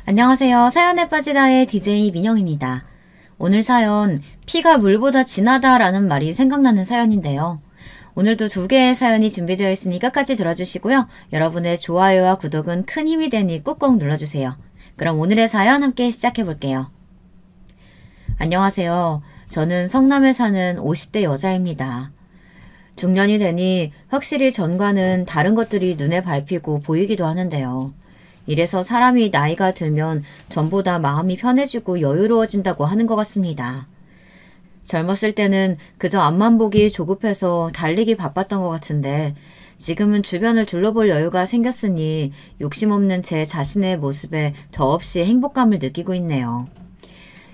안녕하세요. 사연에 빠지다의 DJ 민영입니다. 오늘 사연, 피가 물보다 진하다라는 말이 생각나는 사연인데요. 오늘도 두 개의 사연이 준비되어 있으니 끝까지 들어주시고요. 여러분의 좋아요와 구독은 큰 힘이 되니 꾹꾹 눌러주세요. 그럼 오늘의 사연 함께 시작해볼게요. 안녕하세요. 저는 성남에 사는 50대 여자입니다. 중년이 되니 확실히 전과는 다른 것들이 눈에 밟히고 보이기도 하는데요. 이래서 사람이 나이가 들면 전보다 마음이 편해지고 여유로워진다고 하는 것 같습니다. 젊었을 때는 그저 앞만 보기 조급해서 달리기 바빴던 것 같은데 지금은 주변을 둘러볼 여유가 생겼으니 욕심 없는 제 자신의 모습에 더없이 행복감을 느끼고 있네요.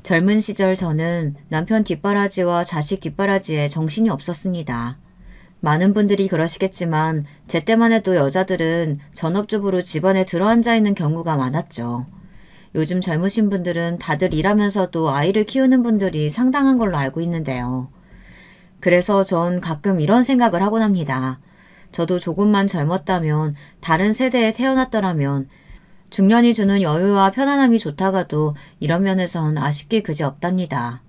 젊은 시절 저는 남편 뒷바라지와 자식 뒷바라지에 정신이 없었습니다. 많은 분들이 그러시겠지만 제 때만 해도 여자들은 전업주부로 집안에 들어앉아 있는 경우가 많았죠. 요즘 젊으신 분들은 다들 일하면서도 아이를 키우는 분들이 상당한 걸로 알고 있는데요. 그래서 전 가끔 이런 생각을 하곤 합니다. 저도 조금만 젊었다면, 다른 세대에 태어났더라면 중년이 주는 여유와 편안함이 좋다가도 이런 면에선 아쉽기 그지없답니다.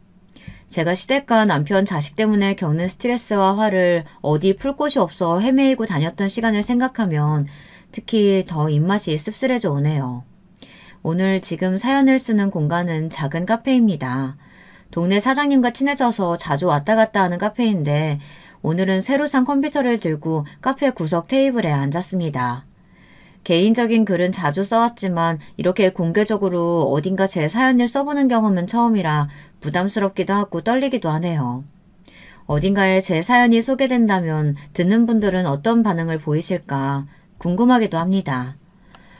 제가 시댁과 남편 자식 때문에 겪는 스트레스와 화를 어디 풀 곳이 없어 헤매이고 다녔던 시간을 생각하면 특히 더 입맛이 씁쓸해져 오네요. 오늘 지금 사연을 쓰는 공간은 작은 카페입니다. 동네 사장님과 친해져서 자주 왔다 갔다 하는 카페인데 오늘은 새로 산 컴퓨터를 들고 카페 구석 테이블에 앉았습니다. 개인적인 글은 자주 써왔지만 이렇게 공개적으로 어딘가 제 사연을 써보는 경험은 처음이라 부담스럽기도 하고 떨리기도 하네요. 어딘가에 제 사연이 소개된다면 듣는 분들은 어떤 반응을 보이실까 궁금하기도 합니다.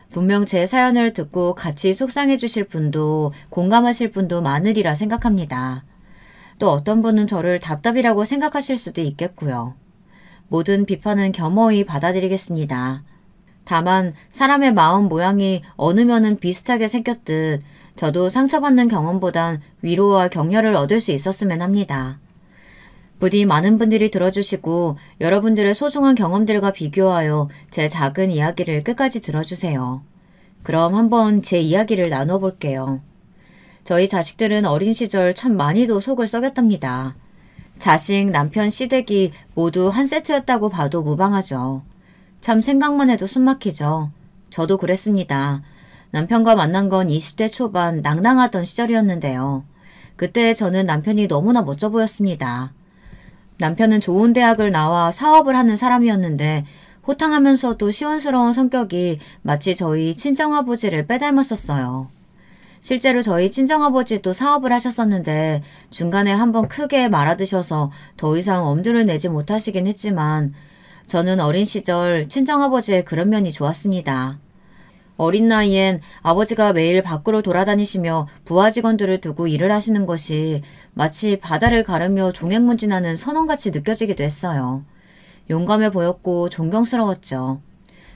분명 제 사연을 듣고 같이 속상해 주실 분도 공감하실 분도 많으리라 생각합니다. 또 어떤 분은 저를 답답이라고 생각하실 수도 있겠고요. 모든 비판은 겸허히 받아들이겠습니다. 다만 사람의 마음 모양이 어느 면은 비슷하게 생겼듯 저도 상처받는 경험보단 위로와 격려를 얻을 수 있었으면 합니다. 부디 많은 분들이 들어주시고 여러분들의 소중한 경험들과 비교하여 제 작은 이야기를 끝까지 들어주세요. 그럼 한번 제 이야기를 나눠볼게요. 저희 자식들은 어린 시절 참 많이도 속을 썩였답니다. 자식, 남편, 시댁이 모두 한 세트였다고 봐도 무방하죠. 참 생각만 해도 숨막히죠. 저도 그랬습니다. 남편과 만난 건 20대 초반 낭낭하던 시절이었는데요. 그때 저는 남편이 너무나 멋져 보였습니다. 남편은 좋은 대학을 나와 사업을 하는 사람이었는데 호탕하면서도 시원스러운 성격이 마치 저희 친정아버지를 빼닮았었어요. 실제로 저희 친정아버지도 사업을 하셨었는데 중간에 한번 크게 말아드셔서 더 이상 엄두를 내지 못하시긴 했지만 저는 어린 시절 친정아버지의 그런 면이 좋았습니다. 어린 나이엔 아버지가 매일 밖으로 돌아다니시며 부하 직원들을 두고 일을 하시는 것이 마치 바다를 가르며 종횡무진하는 선원같이 느껴지기도 했어요. 용감해 보였고 존경스러웠죠.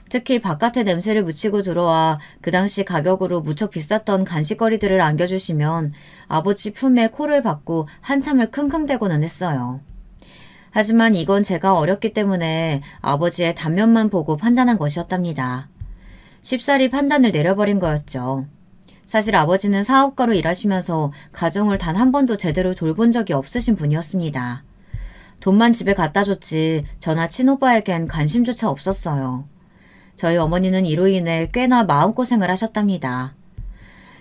특히 바깥에 냄새를 묻히고 들어와 그 당시 가격으로 무척 비쌌던 간식거리들을 안겨주시면 아버지 품에 코를 박고 한참을 킁킁대고는 했어요. 하지만 이건 제가 어렸기 때문에 아버지의 단면만 보고 판단한 것이었답니다. 쉽사리 판단을 내려버린 거였죠. 사실 아버지는 사업가로 일하시면서 가정을 단 한 번도 제대로 돌본 적이 없으신 분이었습니다. 돈만 집에 갖다 줬지 저나 친오빠에겐 관심조차 없었어요. 저희 어머니는 이로 인해 꽤나 마음고생을 하셨답니다.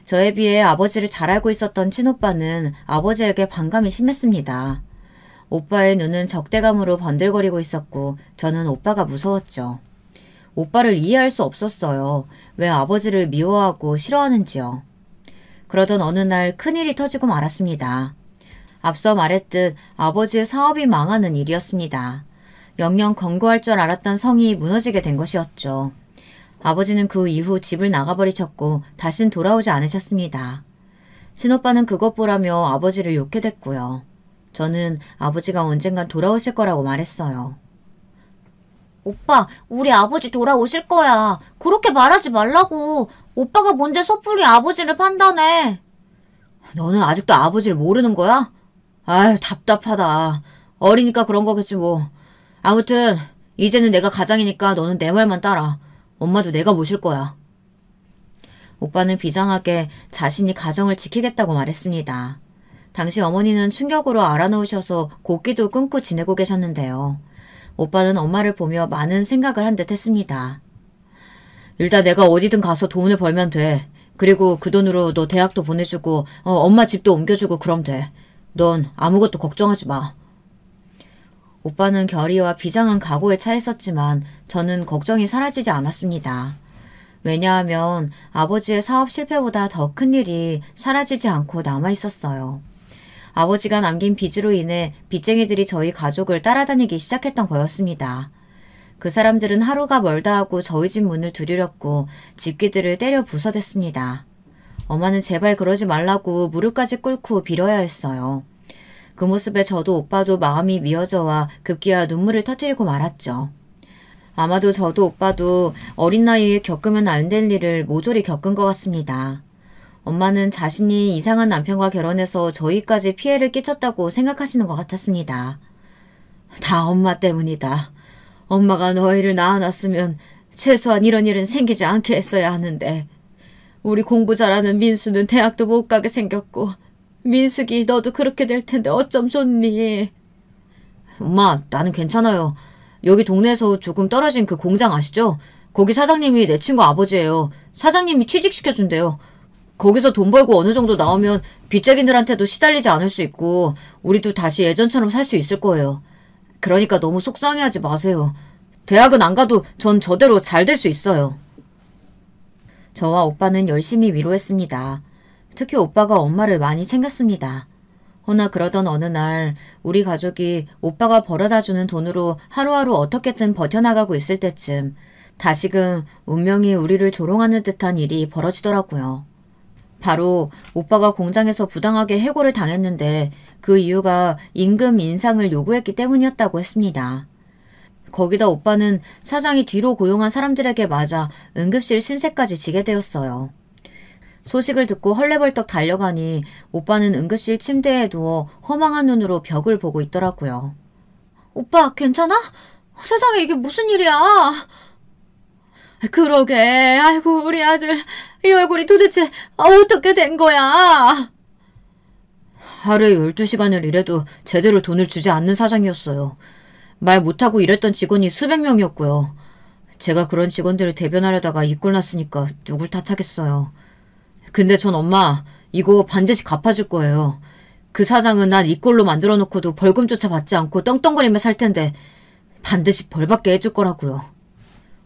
저에 비해 아버지를 잘 알고 있었던 친오빠는 아버지에게 반감이 심했습니다. 오빠의 눈은 적대감으로 번들거리고 있었고 저는 오빠가 무서웠죠. 오빠를 이해할 수 없었어요. 왜 아버지를 미워하고 싫어하는지요. 그러던 어느 날 큰일이 터지고 말았습니다. 앞서 말했듯 아버지의 사업이 망하는 일이었습니다. 영영 권고할 줄 알았던 성이 무너지게 된 것이었죠. 아버지는 그 이후 집을 나가버리셨고 다신 돌아오지 않으셨습니다. 친오빠는 그것 보라며 아버지를 욕해 댔고요. 저는 아버지가 언젠간 돌아오실 거라고 말했어요. 오빠, 우리 아버지 돌아오실 거야. 그렇게 말하지 말라고. 오빠가 뭔데 섣불리 아버지를 판단해. 너는 아직도 아버지를 모르는 거야? 아유, 답답하다. 어리니까 그런 거겠지 뭐. 아무튼 이제는 내가 가장이니까 너는 내 말만 따라. 엄마도 내가 모실 거야. 오빠는 비장하게 자신이 가정을 지키겠다고 말했습니다. 당시 어머니는 충격으로 알아놓으셔서 곡기도 끊고 지내고 계셨는데요. 오빠는 엄마를 보며 많은 생각을 한 듯 했습니다. 일단 내가 어디든 가서 돈을 벌면 돼. 그리고 그 돈으로 너 대학도 보내주고 엄마 집도 옮겨주고 그럼 돼. 넌 아무것도 걱정하지 마. 오빠는 결의와 비장한 각오에 차있었지만 저는 걱정이 사라지지 않았습니다. 왜냐하면 아버지의 사업 실패보다 더 큰 일이 사라지지 않고 남아있었어요. 아버지가 남긴 빚으로 인해 빚쟁이들이 저희 가족을 따라다니기 시작했던 거였습니다. 그 사람들은 하루가 멀다 하고 저희 집 문을 두드렸고 집기들을 때려 부숴댔습니다. 엄마는 제발 그러지 말라고 무릎까지 꿇고 빌어야 했어요. 그 모습에 저도 오빠도 마음이 미어져와 급기야 눈물을 터뜨리고 말았죠. 아마도 저도 오빠도 어린 나이에 겪으면 안 될 일을 모조리 겪은 것 같습니다. 엄마는 자신이 이상한 남편과 결혼해서 저희까지 피해를 끼쳤다고 생각하시는 것 같았습니다. 다 엄마 때문이다. 엄마가 너희를 낳아놨으면 최소한 이런 일은 생기지 않게 했어야 하는데 우리 공부 잘하는 민수는 대학도 못 가게 생겼고 민숙이 너도 그렇게 될 텐데 어쩜 좋니? 엄마, 나는 괜찮아요. 여기 동네에서 조금 떨어진 그 공장 아시죠? 거기 사장님이 내 친구 아버지예요. 사장님이 취직시켜준대요. 거기서 돈 벌고 어느 정도 나오면 빚쟁이들한테도 시달리지 않을 수 있고 우리도 다시 예전처럼 살 수 있을 거예요. 그러니까 너무 속상해하지 마세요. 대학은 안 가도 전 저대로 잘 될 수 있어요. 저와 오빠는 열심히 위로했습니다. 특히 오빠가 엄마를 많이 챙겼습니다. 허나 그러던 어느 날 우리 가족이 오빠가 벌어다주는 돈으로 하루하루 어떻게든 버텨나가고 있을 때쯤 다시금 운명이 우리를 조롱하는 듯한 일이 벌어지더라고요. 바로 오빠가 공장에서 부당하게 해고를 당했는데 그 이유가 임금 인상을 요구했기 때문이었다고 했습니다. 거기다 오빠는 사장이 뒤로 고용한 사람들에게 맞아 응급실 신세까지 지게 되었어요. 소식을 듣고 헐레벌떡 달려가니 오빠는 응급실 침대에 누워 허망한 눈으로 벽을 보고 있더라고요. 오빠 괜찮아? 세상에 이게 무슨 일이야? 그러게. 아이고 우리 아들 이 얼굴이 도대체 어떻게 된 거야? 하루에 12시간을 일해도 제대로 돈을 주지 않는 사장이었어요. 말 못하고 일했던 직원이 수백 명이었고요. 제가 그런 직원들을 대변하려다가 이 꼴 났으니까 누굴 탓하겠어요. 근데 전 엄마 이거 반드시 갚아줄 거예요. 그 사장은 난 이 꼴로 만들어 놓고도 벌금조차 받지 않고 떵떵거리며 살 텐데 반드시 벌받게 해줄 거라고요.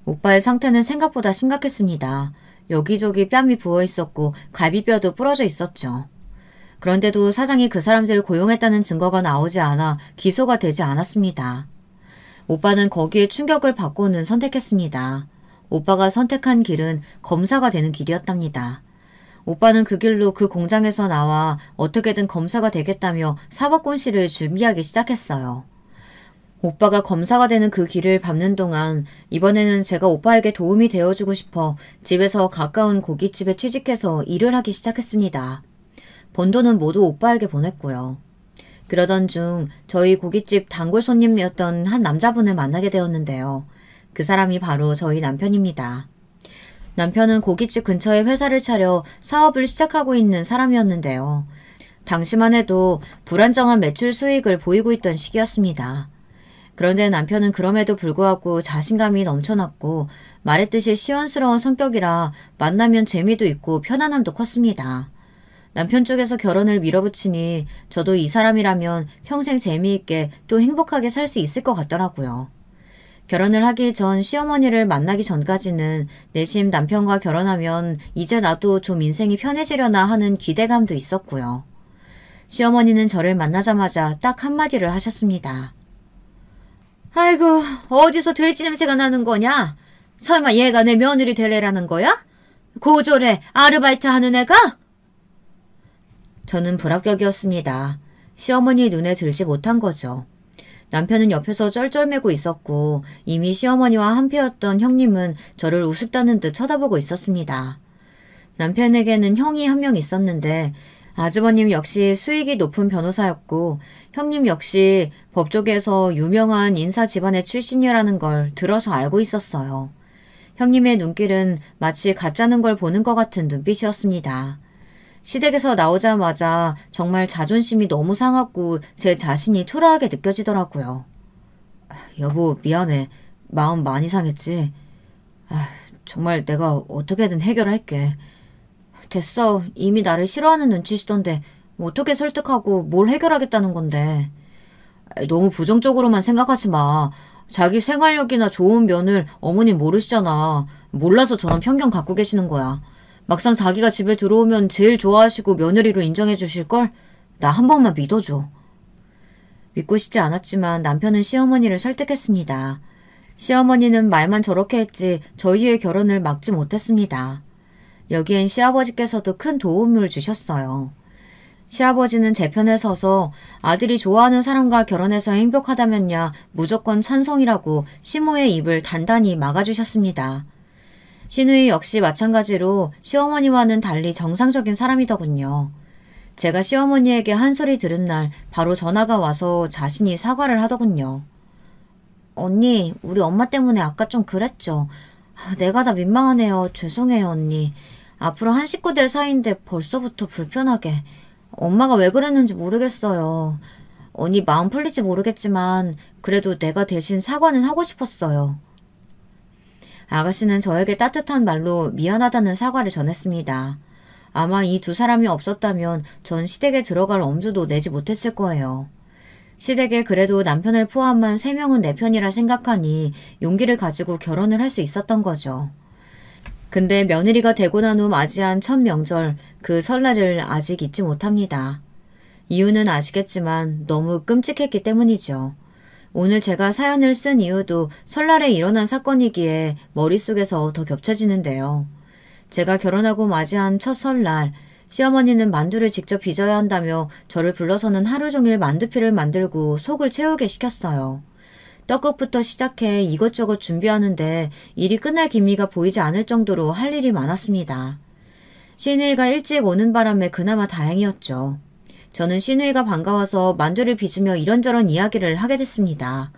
오빠의 상태는 생각보다 심각했습니다. 여기저기 뺨이 부어 있었고 갈비뼈도 부러져 있었죠. 그런데도 사장이 그 사람들을 고용했다는 증거가 나오지 않아 기소가 되지 않았습니다. 오빠는 거기에 충격을 받고는 선택했습니다. 오빠가 선택한 길은 검사가 되는 길이었답니다. 오빠는 그 길로 그 공장에서 나와 어떻게든 검사가 되겠다며 사법고시를 준비하기 시작했어요. 오빠가 검사가 되는 그 길을 밟는 동안 이번에는 제가 오빠에게 도움이 되어주고 싶어 집에서 가까운 고깃집에 취직해서 일을 하기 시작했습니다. 번 돈은 모두 오빠에게 보냈고요. 그러던 중 저희 고깃집 단골 손님이었던 한 남자분을 만나게 되었는데요. 그 사람이 바로 저희 남편입니다. 남편은 고깃집 근처에 회사를 차려 사업을 시작하고 있는 사람이었는데요. 당시만 해도 불안정한 매출 수익을 보이고 있던 시기였습니다. 그런데 남편은 그럼에도 불구하고 자신감이 넘쳐났고 말했듯이 시원스러운 성격이라 만나면 재미도 있고 편안함도 컸습니다. 남편 쪽에서 결혼을 밀어붙이니 저도 이 사람이라면 평생 재미있게 또 행복하게 살 수 있을 것 같더라고요. 결혼을 하기 전 시어머니를 만나기 전까지는 내심 남편과 결혼하면 이제 나도 좀 인생이 편해지려나 하는 기대감도 있었고요. 시어머니는 저를 만나자마자 딱 한마디를 하셨습니다. 아이고, 어디서 돼지 냄새가 나는 거냐? 설마 얘가 내 며느리 되래라는 거야? 고졸에 아르바이트 하는 애가? 저는 불합격이었습니다. 시어머니 눈에 들지 못한 거죠. 남편은 옆에서 쩔쩔매고 있었고 이미 시어머니와 한패였던 형님은 저를 우습다는 듯 쳐다보고 있었습니다. 남편에게는 형이 한 명 있었는데 아주버님 역시 수익이 높은 변호사였고 형님 역시 법조계에서 유명한 인사 집안의 출신이라는 걸 들어서 알고 있었어요. 형님의 눈길은 마치 가짜는 걸 보는 것 같은 눈빛이었습니다. 시댁에서 나오자마자 정말 자존심이 너무 상하고 제 자신이 초라하게 느껴지더라고요. 여보, 미안해. 마음 많이 상했지? 정말 내가 어떻게든 해결할게. 됐어. 이미 나를 싫어하는 눈치시던데 어떻게 설득하고 뭘 해결하겠다는 건데. 너무 부정적으로만 생각하지 마. 자기 생활력이나 좋은 면을 어머님 모르시잖아. 몰라서 저런 편견 갖고 계시는 거야. 막상 자기가 집에 들어오면 제일 좋아하시고 며느리로 인정해 주실걸? 나 한 번만 믿어줘. 믿고 싶지 않았지만 남편은 시어머니를 설득했습니다. 시어머니는 말만 저렇게 했지 저희의 결혼을 막지 못했습니다. 여기엔 시아버지께서도 큰 도움을 주셨어요. 시아버지는 제 편에 서서 아들이 좋아하는 사람과 결혼해서 행복하다면야 무조건 찬성이라고 시모의 입을 단단히 막아주셨습니다. 시누이 역시 마찬가지로 시어머니와는 달리 정상적인 사람이더군요. 제가 시어머니에게 한 소리 들은 날 바로 전화가 와서 자신이 사과를 하더군요. 언니, 우리 엄마 때문에 아까 좀 그랬죠. 내가 다 민망하네요. 죄송해요, 언니. 앞으로 한 식구 될 사이인데 벌써부터 불편하게. 엄마가 왜 그랬는지 모르겠어요. 언니 마음 풀릴지 모르겠지만 그래도 내가 대신 사과는 하고 싶었어요. 아가씨는 저에게 따뜻한 말로 미안하다는 사과를 전했습니다. 아마 이 두 사람이 없었다면 전 시댁에 들어갈 엄두도 내지 못했을 거예요. 시댁에 그래도 남편을 포함한 3명은 내 편이라 생각하니 용기를 가지고 결혼을 할 수 있었던 거죠. 근데 며느리가 되고 난 후 맞이한 첫 명절, 그 설날을 아직 잊지 못합니다. 이유는 아시겠지만 너무 끔찍했기 때문이죠. 오늘 제가 사연을 쓴 이유도 설날에 일어난 사건이기에 머릿속에서 더 겹쳐지는데요. 제가 결혼하고 맞이한 첫 설날, 시어머니는 만두를 직접 빚어야 한다며 저를 불러서는 하루 종일 만두피를 만들고 속을 채우게 시켰어요. 떡국부터 시작해 이것저것 준비하는데 일이 끝날 기미가 보이지 않을 정도로 할 일이 많았습니다. 시누이가 일찍 오는 바람에 그나마 다행이었죠. 저는 시누이가 반가워서 만두를 빚으며 이런저런 이야기를 하게 됐습니다.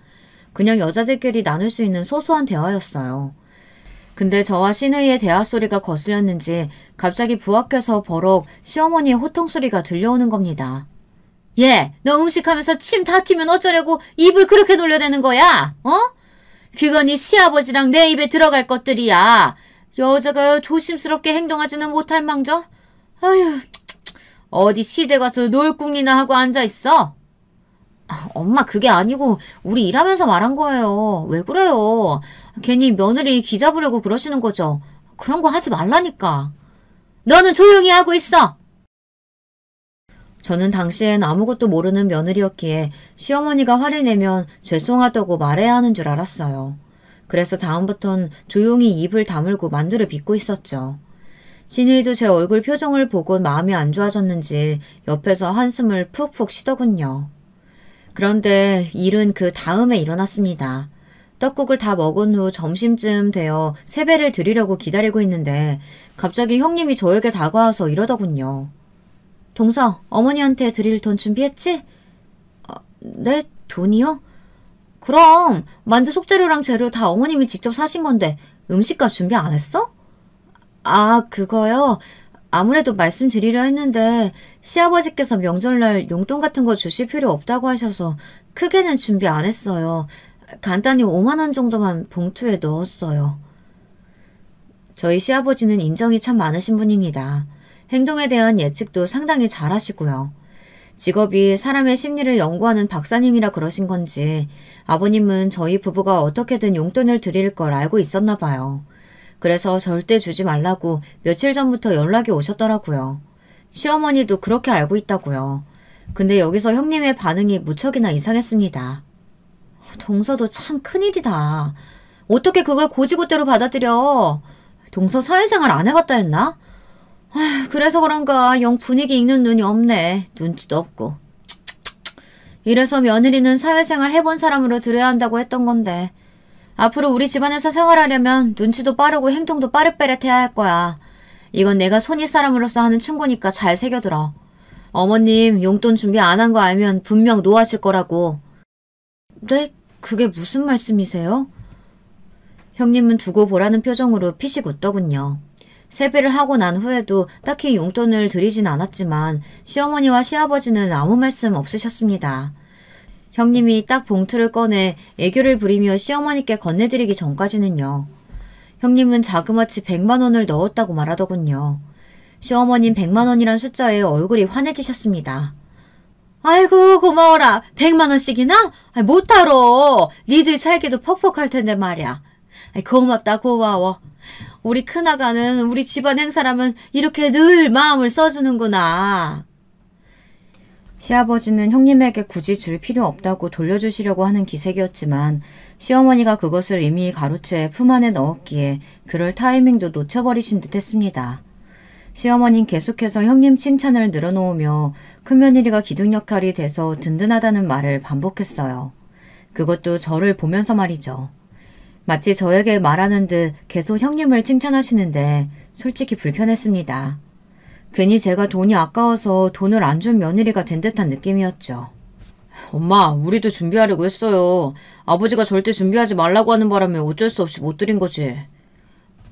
그냥 여자들끼리 나눌 수 있는 소소한 대화였어요. 근데 저와 시누이의 대화 소리가 거슬렸는지 갑자기 부엌에서 버럭 시어머니의 호통 소리가 들려오는 겁니다. 얘, 너 음식하면서 침 다 튀면 어쩌려고 입을 그렇게 놀려대는 거야? 어? 그건 네 시아버지랑 내 입에 들어갈 것들이야. 여자가 조심스럽게 행동하지는 못할 망정? 아휴, 어디 시댁 가서 놀궁리나 하고 앉아있어? 엄마, 그게 아니고 우리 일하면서 말한 거예요. 왜 그래요? 괜히 며느리 기 잡으려고 그러시는 거죠. 그런 거 하지 말라니까. 너는 조용히 하고 있어. 저는 당시엔 아무것도 모르는 며느리였기에 시어머니가 화를 내면 죄송하다고 말해야 하는 줄 알았어요. 그래서 다음부턴 조용히 입을 다물고 만두를 빚고 있었죠. 시누이도 제 얼굴 표정을 보고 마음이 안 좋아졌는지 옆에서 한숨을 푹푹 쉬더군요. 그런데 일은 그 다음에 일어났습니다. 떡국을 다 먹은 후 점심쯤 되어 세배를 드리려고 기다리고 있는데 갑자기 형님이 저에게 다가와서 이러더군요. 동서, 어머니한테 드릴 돈 준비했지? 네? 돈이요? 그럼 만두 속재료랑 재료 다 어머님이 직접 사신 건데 음식값 준비 안 했어? 그거요? 아무래도 말씀드리려 했는데 시아버지께서 명절날 용돈 같은 거 주실 필요 없다고 하셔서 크게는 준비 안 했어요. 간단히 5만 원 정도만 봉투에 넣었어요. 저희 시아버지는 인정이 참 많으신 분입니다. 행동에 대한 예측도 상당히 잘하시고요. 직업이 사람의 심리를 연구하는 박사님이라 그러신 건지 아버님은 저희 부부가 어떻게든 용돈을 드릴 걸 알고 있었나 봐요. 그래서 절대 주지 말라고 며칠 전부터 연락이 오셨더라고요. 시어머니도 그렇게 알고 있다고요. 근데 여기서 형님의 반응이 무척이나 이상했습니다. 동서도 참 큰일이다. 어떻게 그걸 고지고대로 받아들여. 동서 사회생활 안 해봤다 했나? 그래서 그런가 영 분위기 읽는 눈이 없네. 눈치도 없고. 이래서 며느리는 사회생활 해본 사람으로 들여야 한다고 했던 건데 앞으로 우리 집안에서 생활하려면 눈치도 빠르고 행동도 빠릿빠릿해야 할 거야. 이건 내가 손윗 사람으로서 하는 충고니까 잘 새겨들어. 어머님 용돈 준비 안 한 거 알면 분명 노하실 거라고. 네? 그게 무슨 말씀이세요? 형님은 두고 보라는 표정으로 피식 웃더군요. 세배를 하고 난 후에도 딱히 용돈을 드리진 않았지만 시어머니와 시아버지는 아무 말씀 없으셨습니다. 형님이 딱 봉투를 꺼내 애교를 부리며 시어머니께 건네드리기 전까지는요. 형님은 자그마치 100만 원을 넣었다고 말하더군요. 시어머님 100만 원이란 숫자에 얼굴이 환해지셨습니다. 아이고 고마워라. 100만 원씩이나? 못하러. 니들 살기도 퍽퍽할 텐데 말이야. 고맙다 고마워. 우리 큰아가는 우리 집안 행사라면 이렇게 늘 마음을 써주는구나. 시아버지는 형님에게 굳이 줄 필요 없다고 돌려주시려고 하는 기색이었지만 시어머니가 그것을 이미 가로채 품 안에 넣었기에 그럴 타이밍도 놓쳐버리신 듯 했습니다. 시어머니는 계속해서 형님 칭찬을 늘어놓으며 큰며느리가 기둥 역할이 돼서 든든하다는 말을 반복했어요. 그것도 저를 보면서 말이죠. 마치 저에게 말하는 듯 계속 형님을 칭찬하시는데 솔직히 불편했습니다. 괜히 제가 돈이 아까워서 돈을 안 준 며느리가 된 듯한 느낌이었죠. 엄마, 우리도 준비하려고 했어요. 아버지가 절대 준비하지 말라고 하는 바람에 어쩔 수 없이 못 드린 거지.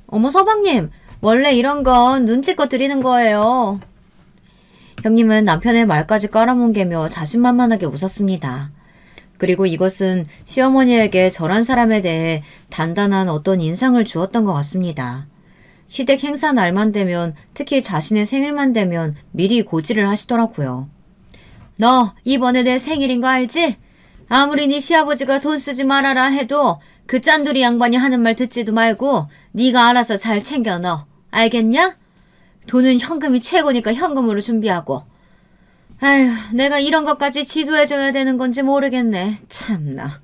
어머 서방님, 원래 이런 건 눈치껏 드리는 거예요. 형님은 남편의 말까지 깔아뭉개며 자신만만하게 웃었습니다. 그리고 이것은 시어머니에게 저란 사람에 대해 단단한 어떤 인상을 주었던 것 같습니다. 시댁 행사 날만 되면, 특히 자신의 생일만 되면 미리 고지를 하시더라고요. 너 이번에 내 생일인 거 알지? 아무리 네 시아버지가 돈 쓰지 말아라 해도 그 짠돌이 양반이 하는 말 듣지도 말고 네가 알아서 잘 챙겨 넣어. 알겠냐? 돈은 현금이 최고니까 현금으로 준비하고. 아휴, 내가 이런 것까지 지도해줘야 되는 건지 모르겠네. 참나.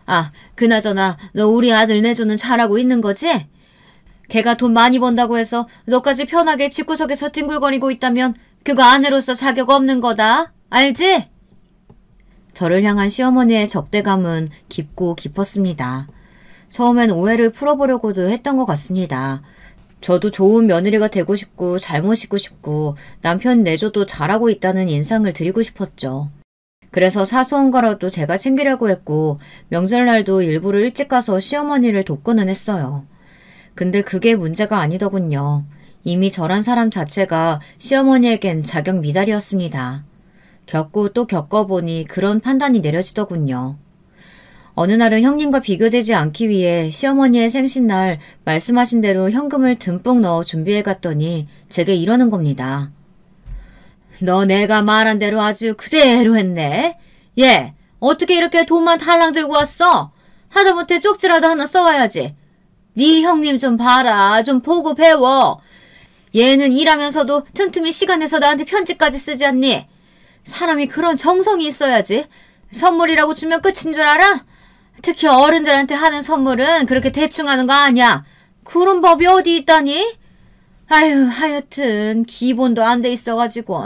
아, 그나저나 너 우리 아들 내조는 잘하고 있는 거지? 걔가 돈 많이 번다고 해서 너까지 편하게 집구석에서 뒹굴거리고 있다면 그거 아내로서 자격 없는 거다. 알지? 저를 향한 시어머니의 적대감은 깊고 깊었습니다. 처음엔 오해를 풀어보려고도 했던 것 같습니다. 저도 좋은 며느리가 되고 싶고 잘 모시고 싶고 남편 내조도 잘하고 있다는 인상을 드리고 싶었죠. 그래서 사소한 거라도 제가 챙기려고 했고 명절날도 일부러 일찍 가서 시어머니를 돕고는 했어요. 근데 그게 문제가 아니더군요. 이미 저란 사람 자체가 시어머니에겐 자격 미달이었습니다. 겪고 또 겪어보니 그런 판단이 내려지더군요. 어느 날은 형님과 비교되지 않기 위해 시어머니의 생신날 말씀하신 대로 현금을 듬뿍 넣어 준비해갔더니 제게 이러는 겁니다. 너 내가 말한 대로 아주 그대로 했네. 얘, 어떻게 이렇게 돈만 달랑 들고 왔어? 하다못해 쪽지라도 하나 써와야지. 네 형님 좀 봐라. 좀 보고 배워. 얘는 일하면서도 틈틈이 시간 내서 나한테 편지까지 쓰지 않니? 사람이 그런 정성이 있어야지. 선물이라고 주면 끝인 줄 알아? 특히 어른들한테 하는 선물은 그렇게 대충 하는 거 아니야. 그런 법이 어디 있다니? 아유, 하여튼 기본도 안 돼 있어가지고.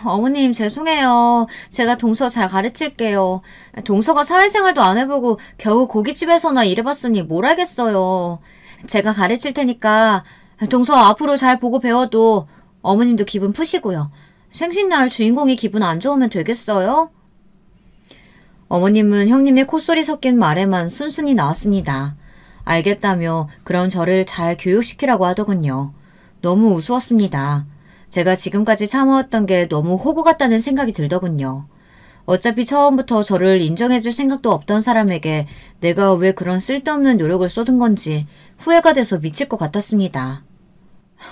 어머님 죄송해요. 제가 동서 잘 가르칠게요. 동서가 사회생활도 안 해보고 겨우 고깃집에서나 일해봤으니 뭘 알겠어요. 제가 가르칠 테니까 동서 앞으로 잘 보고 배워도 어머님도 기분 푸시고요. 생신날 주인공이 기분 안 좋으면 되겠어요? 어머님은 형님의 콧소리 섞인 말에만 순순히 나왔습니다. 알겠다며 그럼 저를 잘 교육시키라고 하더군요. 너무 우스웠습니다. 제가 지금까지 참아왔던 게 너무 호구 같다는 생각이 들더군요. 어차피 처음부터 저를 인정해줄 생각도 없던 사람에게 내가 왜 그런 쓸데없는 노력을 쏟은 건지 후회가 돼서 미칠 것 같았습니다.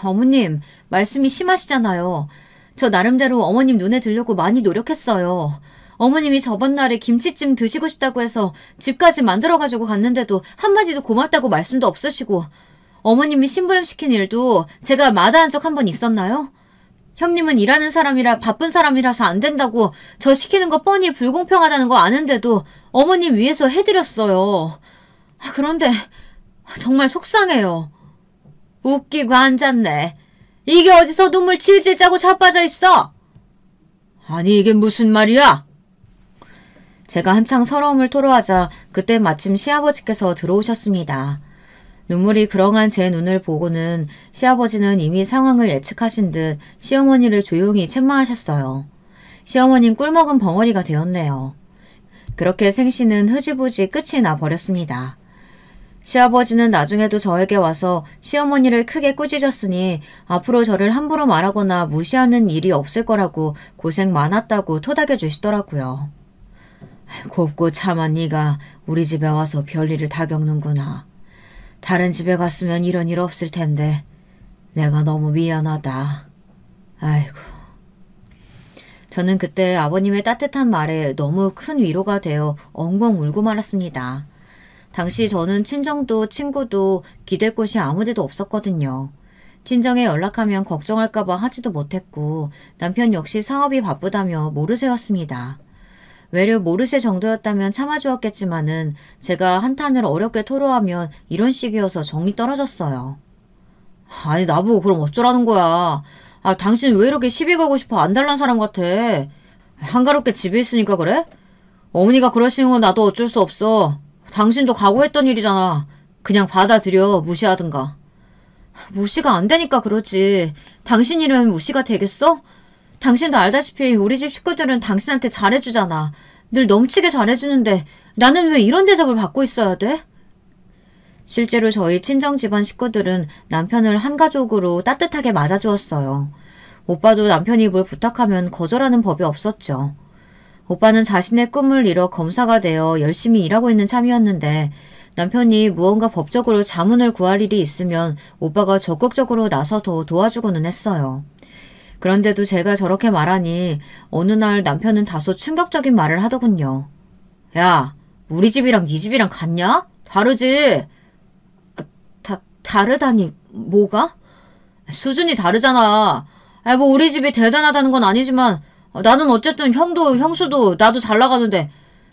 어머님, 말씀이 심하시잖아요. 저 나름대로 어머님 눈에 들려고 많이 노력했어요. 어머님이 저번 날에 김치찜 드시고 싶다고 해서 집까지 만들어가지고 갔는데도 한마디도 고맙다고 말씀도 없으시고 어머님이 심부름시킨 일도 제가 마다한 적 한 번 있었나요? 형님은 일하는 사람이라 바쁜 사람이라서 안 된다고 저 시키는 거 뻔히 불공평하다는 거 아는데도 어머님 위해서 해드렸어요. 그런데 정말 속상해요. 웃기고 앉았네. 이게 어디서 눈물 질질 짜고 자빠져 있어? 아니 이게 무슨 말이야? 제가 한창 서러움을 토로하자 그때 마침 시아버지께서 들어오셨습니다. 눈물이 그렁한 제 눈을 보고는 시아버지는 이미 상황을 예측하신 듯 시어머니를 조용히 책망하셨어요. 시어머님 꿀먹은 벙어리가 되었네요. 그렇게 생신은 흐지부지 끝이 나버렸습니다. 시아버지는 나중에도 저에게 와서 시어머니를 크게 꾸짖었으니 앞으로 저를 함부로 말하거나 무시하는 일이 없을 거라고 고생 많았다고 토닥여 주시더라고요. 곱고 참한 네가 우리 집에 와서 별일을 다 겪는구나. 다른 집에 갔으면 이런 일 없을 텐데 내가 너무 미안하다. 아이고. 저는 그때 아버님의 따뜻한 말에 너무 큰 위로가 되어 엉엉 울고 말았습니다. 당시 저는 친정도 친구도 기댈 곳이 아무데도 없었거든요. 친정에 연락하면 걱정할까봐 하지도 못했고 남편 역시 사업이 바쁘다며 모르쇠였습니다. 외려 모르쇠 정도였다면 참아주었겠지만은 제가 한탄을 어렵게 토로하면 이런 식이어서 정이 떨어졌어요. 아니 나보고 그럼 어쩌라는 거야. 당신 왜 이렇게 시비 걸고 싶어 안달난 사람 같아. 한가롭게 집에 있으니까 그래? 어머니가 그러시는 건 나도 어쩔 수 없어. 당신도 각오했던 일이잖아. 그냥 받아들여 무시하든가. 무시가 안 되니까 그러지. 당신이라면 무시가 되겠어? 당신도 알다시피 우리 집 식구들은 당신한테 잘해주잖아. 늘 넘치게 잘해주는데 나는 왜 이런 대접을 받고 있어야 돼? 실제로 저희 친정 집안 식구들은 남편을 한 가족으로 따뜻하게 맞아주었어요. 오빠도 남편이 뭘 부탁하면 거절하는 법이 없었죠. 오빠는 자신의 꿈을 이뤄 검사가 되어 열심히 일하고 있는 참이었는데 남편이 무언가 법적으로 자문을 구할 일이 있으면 오빠가 적극적으로 나서서 도와주고는 했어요. 그런데도 제가 저렇게 말하니 어느 날 남편은 다소 충격적인 말을 하더군요. 야, 우리 집이랑 네 집이랑 같냐? 다르지? 다르다니 뭐가? 수준이 다르잖아. 뭐 우리 집이 대단하다는 건 아니지만 나는 어쨌든 형도 형수도 나도 잘 나가는데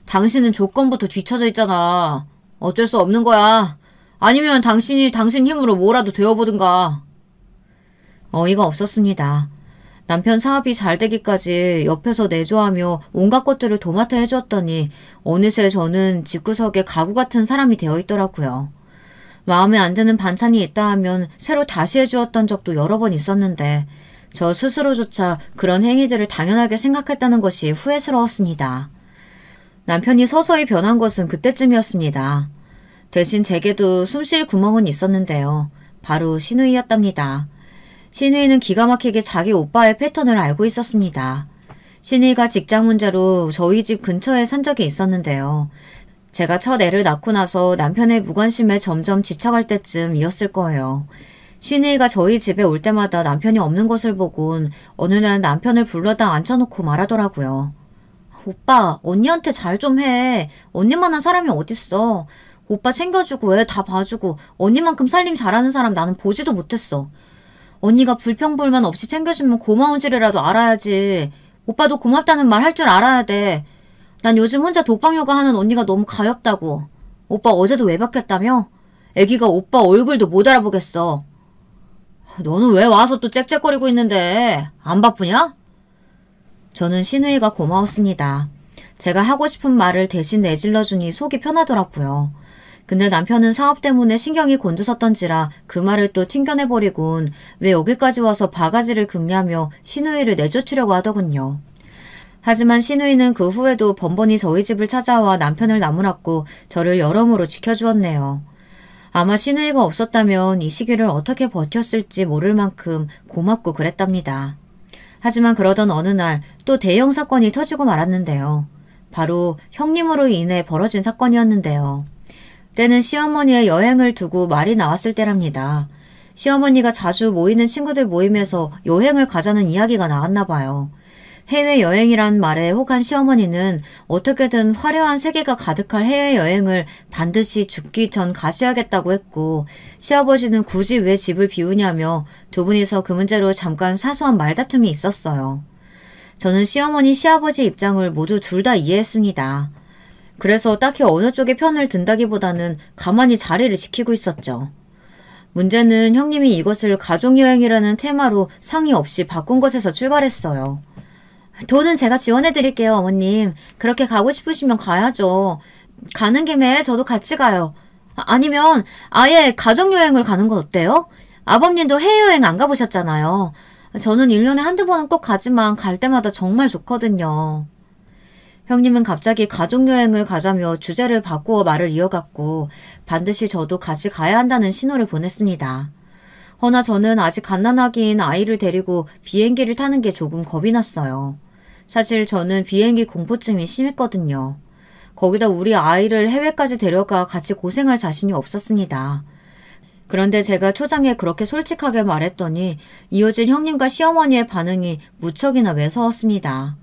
당신은 조건부터 뒤처져 있잖아. 어쩔 수 없는 거야. 아니면 당신이 당신 힘으로 뭐라도 되어보든가. 어이가 없었습니다. 남편 사업이 잘 되기까지 옆에서 내조하며 온갖 것들을 도맡아 해주었더니 어느새 저는 집구석에 가구 같은 사람이 되어 있더라고요. 마음에 안 드는 반찬이 있다 하면 새로 다시 해주었던 적도 여러 번 있었는데 저 스스로조차 그런 행위들을 당연하게 생각했다는 것이 후회스러웠습니다. 남편이 서서히 변한 것은 그때쯤이었습니다. 대신 제게도 숨 쉴 구멍은 있었는데요. 바로 신우이였답니다. 신우이는 기가 막히게 자기 오빠의 패턴을 알고 있었습니다. 신우이가 직장 문제로 저희 집 근처에 산 적이 있었는데요. 제가 첫 애를 낳고 나서 남편의 무관심에 점점 지쳐갈 때쯤이었을 거예요. 신우이가 저희 집에 올 때마다 남편이 없는 것을 보곤 어느 날 남편을 불러다 앉혀놓고 말하더라고요. 오빠, 언니한테 잘 좀 해. 언니만한 사람이 어딨어. 오빠 챙겨주고 애 다 봐주고 언니만큼 살림 잘하는 사람 나는 보지도 못했어. 언니가 불평불만 없이 챙겨주면 고마운 줄이라도 알아야지. 오빠도 고맙다는 말 할 줄 알아야 돼. 난 요즘 혼자 독방 육아 하는 언니가 너무 가엾다고. 오빠 어제도 외박했다며? 애기가 오빠 얼굴도 못 알아보겠어. 너는 왜 와서 또 짹짹거리고 있는데? 안 바쁘냐? 저는 신우이가 고마웠습니다. 제가 하고 싶은 말을 대신 내질러주니 속이 편하더라고요. 근데 남편은 사업 때문에 신경이 곤두섰던지라 그 말을 또 튕겨내버리곤 왜 여기까지 와서 바가지를 긁냐며 신우이를 내쫓으려고 하더군요. 하지만 신우이는 그 후에도 번번이 저희 집을 찾아와 남편을 나무랐고 저를 여러모로 지켜주었네요. 아마 신우이가 없었다면 이 시기를 어떻게 버텼을지 모를 만큼 고맙고 그랬답니다. 하지만 그러던 어느 날 또 대형 사건이 터지고 말았는데요. 바로 형님으로 인해 벌어진 사건이었는데요. 때는 시어머니의 여행을 두고 말이 나왔을 때랍니다. 시어머니가 자주 모이는 친구들 모임에서 여행을 가자는 이야기가 나왔나 봐요. 해외여행이란 말에 혹한 시어머니는 어떻게든 화려한 세계가 가득할 해외여행을 반드시 죽기 전 가셔야겠다고 했고 시아버지는 굳이 왜 집을 비우냐며 두 분이서 그 문제로 잠깐 사소한 말다툼이 있었어요. 저는 시어머니, 시아버지 입장을 모두 둘 다 이해했습니다. 그래서 딱히 어느 쪽의 편을 든다기보다는 가만히 자리를 지키고 있었죠. 문제는 형님이 이것을 가족여행이라는 테마로 상의 없이 바꾼 것에서 출발했어요. 돈은 제가 지원해드릴게요, 어머님. 그렇게 가고 싶으시면 가야죠. 가는 김에 저도 같이 가요. 아니면 아예 가족여행을 가는 건 어때요? 아버님도 해외여행 안 가보셨잖아요. 저는 1년에 한두 번은 꼭 가지만 갈 때마다 정말 좋거든요. 형님은 갑자기 가족여행을 가자며 주제를 바꾸어 말을 이어갔고 반드시 저도 같이 가야 한다는 신호를 보냈습니다. 허나 저는 아직 갓난아기인 아이를 데리고 비행기를 타는 게 조금 겁이 났어요. 사실 저는 비행기 공포증이 심했거든요. 거기다 우리 아이를 해외까지 데려가 같이 고생할 자신이 없었습니다. 그런데 제가 초장에 그렇게 솔직하게 말했더니 이어진 형님과 시어머니의 반응이 무척이나 매서웠습니다.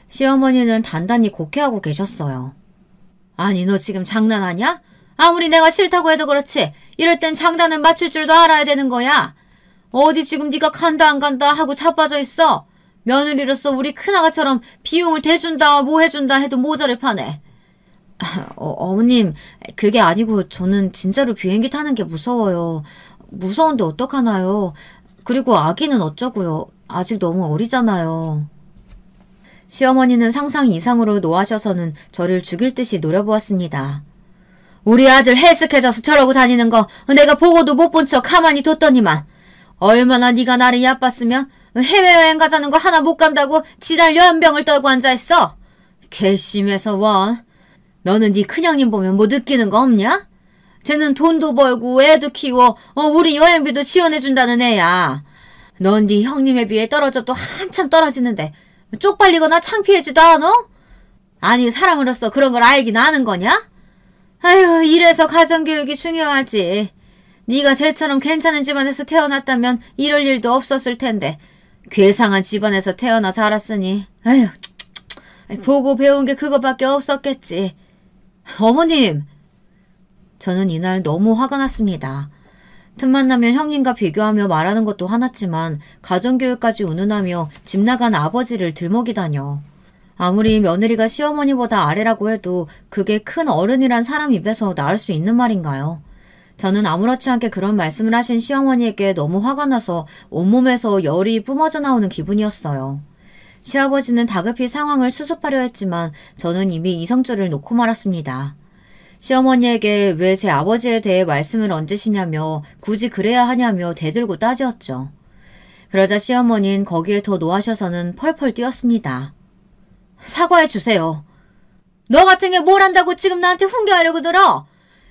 시어머니는 단단히 곡해하고 계셨어요. 아니 너 지금 장난하냐? 아무리 내가 싫다고 해도 그렇지 이럴 땐 장단은 맞출 줄도 알아야 되는 거야. 어디 지금 네가 간다 안 간다 하고 자빠져 있어. 며느리로서 우리 큰아가처럼 비용을 대준다 뭐 해준다 해도 모자를 파네. 어머님 그게 아니고 저는 진짜로 비행기 타는 게 무서워요. 무서운데 어떡하나요? 그리고 아기는 어쩌고요. 아직 너무 어리잖아요. 시어머니는 상상 이상으로 노하셔서는 저를 죽일 듯이 노려보았습니다. 우리 아들 헬스케져서 저러고 다니는 거 내가 보고도 못 본 척 가만히 뒀더니만 얼마나 네가 나를 얕봤으면 해외여행 가자는 거 하나 못 간다고 지랄 연병을 떨고 앉아있어. 괘씸해서 원. 너는 네 큰형님 보면 뭐 느끼는 거 없냐? 쟤는 돈도 벌고 애도 키워 우리 여행비도 지원해준다는 애야. 넌 네 형님에 비해 떨어져도 한참 떨어지는데 쪽팔리거나 창피하지도 않아? 아니 사람으로서 그런 걸 알긴 아는 거냐? 아휴 이래서 가정교육이 중요하지. 네가 쟤처럼 괜찮은 집안에서 태어났다면 이럴 일도 없었을 텐데 괴상한 집안에서 태어나 자랐으니 아휴 보고 배운 게 그거밖에 없었겠지. 어머님! 저는 이날 너무 화가 났습니다. 틈만 나면 형님과 비교하며 말하는 것도 화났지만 가정교육까지 운운하며 집 나간 아버지를 들먹이다뇨. 아무리 며느리가 시어머니보다 아래라고 해도 그게 큰 어른이란 사람 입에서 나올 수 있는 말인가요? 저는 아무렇지 않게 그런 말씀을 하신 시어머니에게 너무 화가 나서 온몸에서 열이 뿜어져 나오는 기분이었어요. 시아버지는 다급히 상황을 수습하려 했지만 저는 이미 이성줄을 놓고 말았습니다. 시어머니에게 왜 제 아버지에 대해 말씀을 얹으시냐며 굳이 그래야 하냐며 대들고 따지었죠. 그러자 시어머니는 거기에 더 노하셔서는 펄펄 뛰었습니다. 사과해 주세요. 너 같은 게 뭘 한다고 지금 나한테 훈계하려고 들어?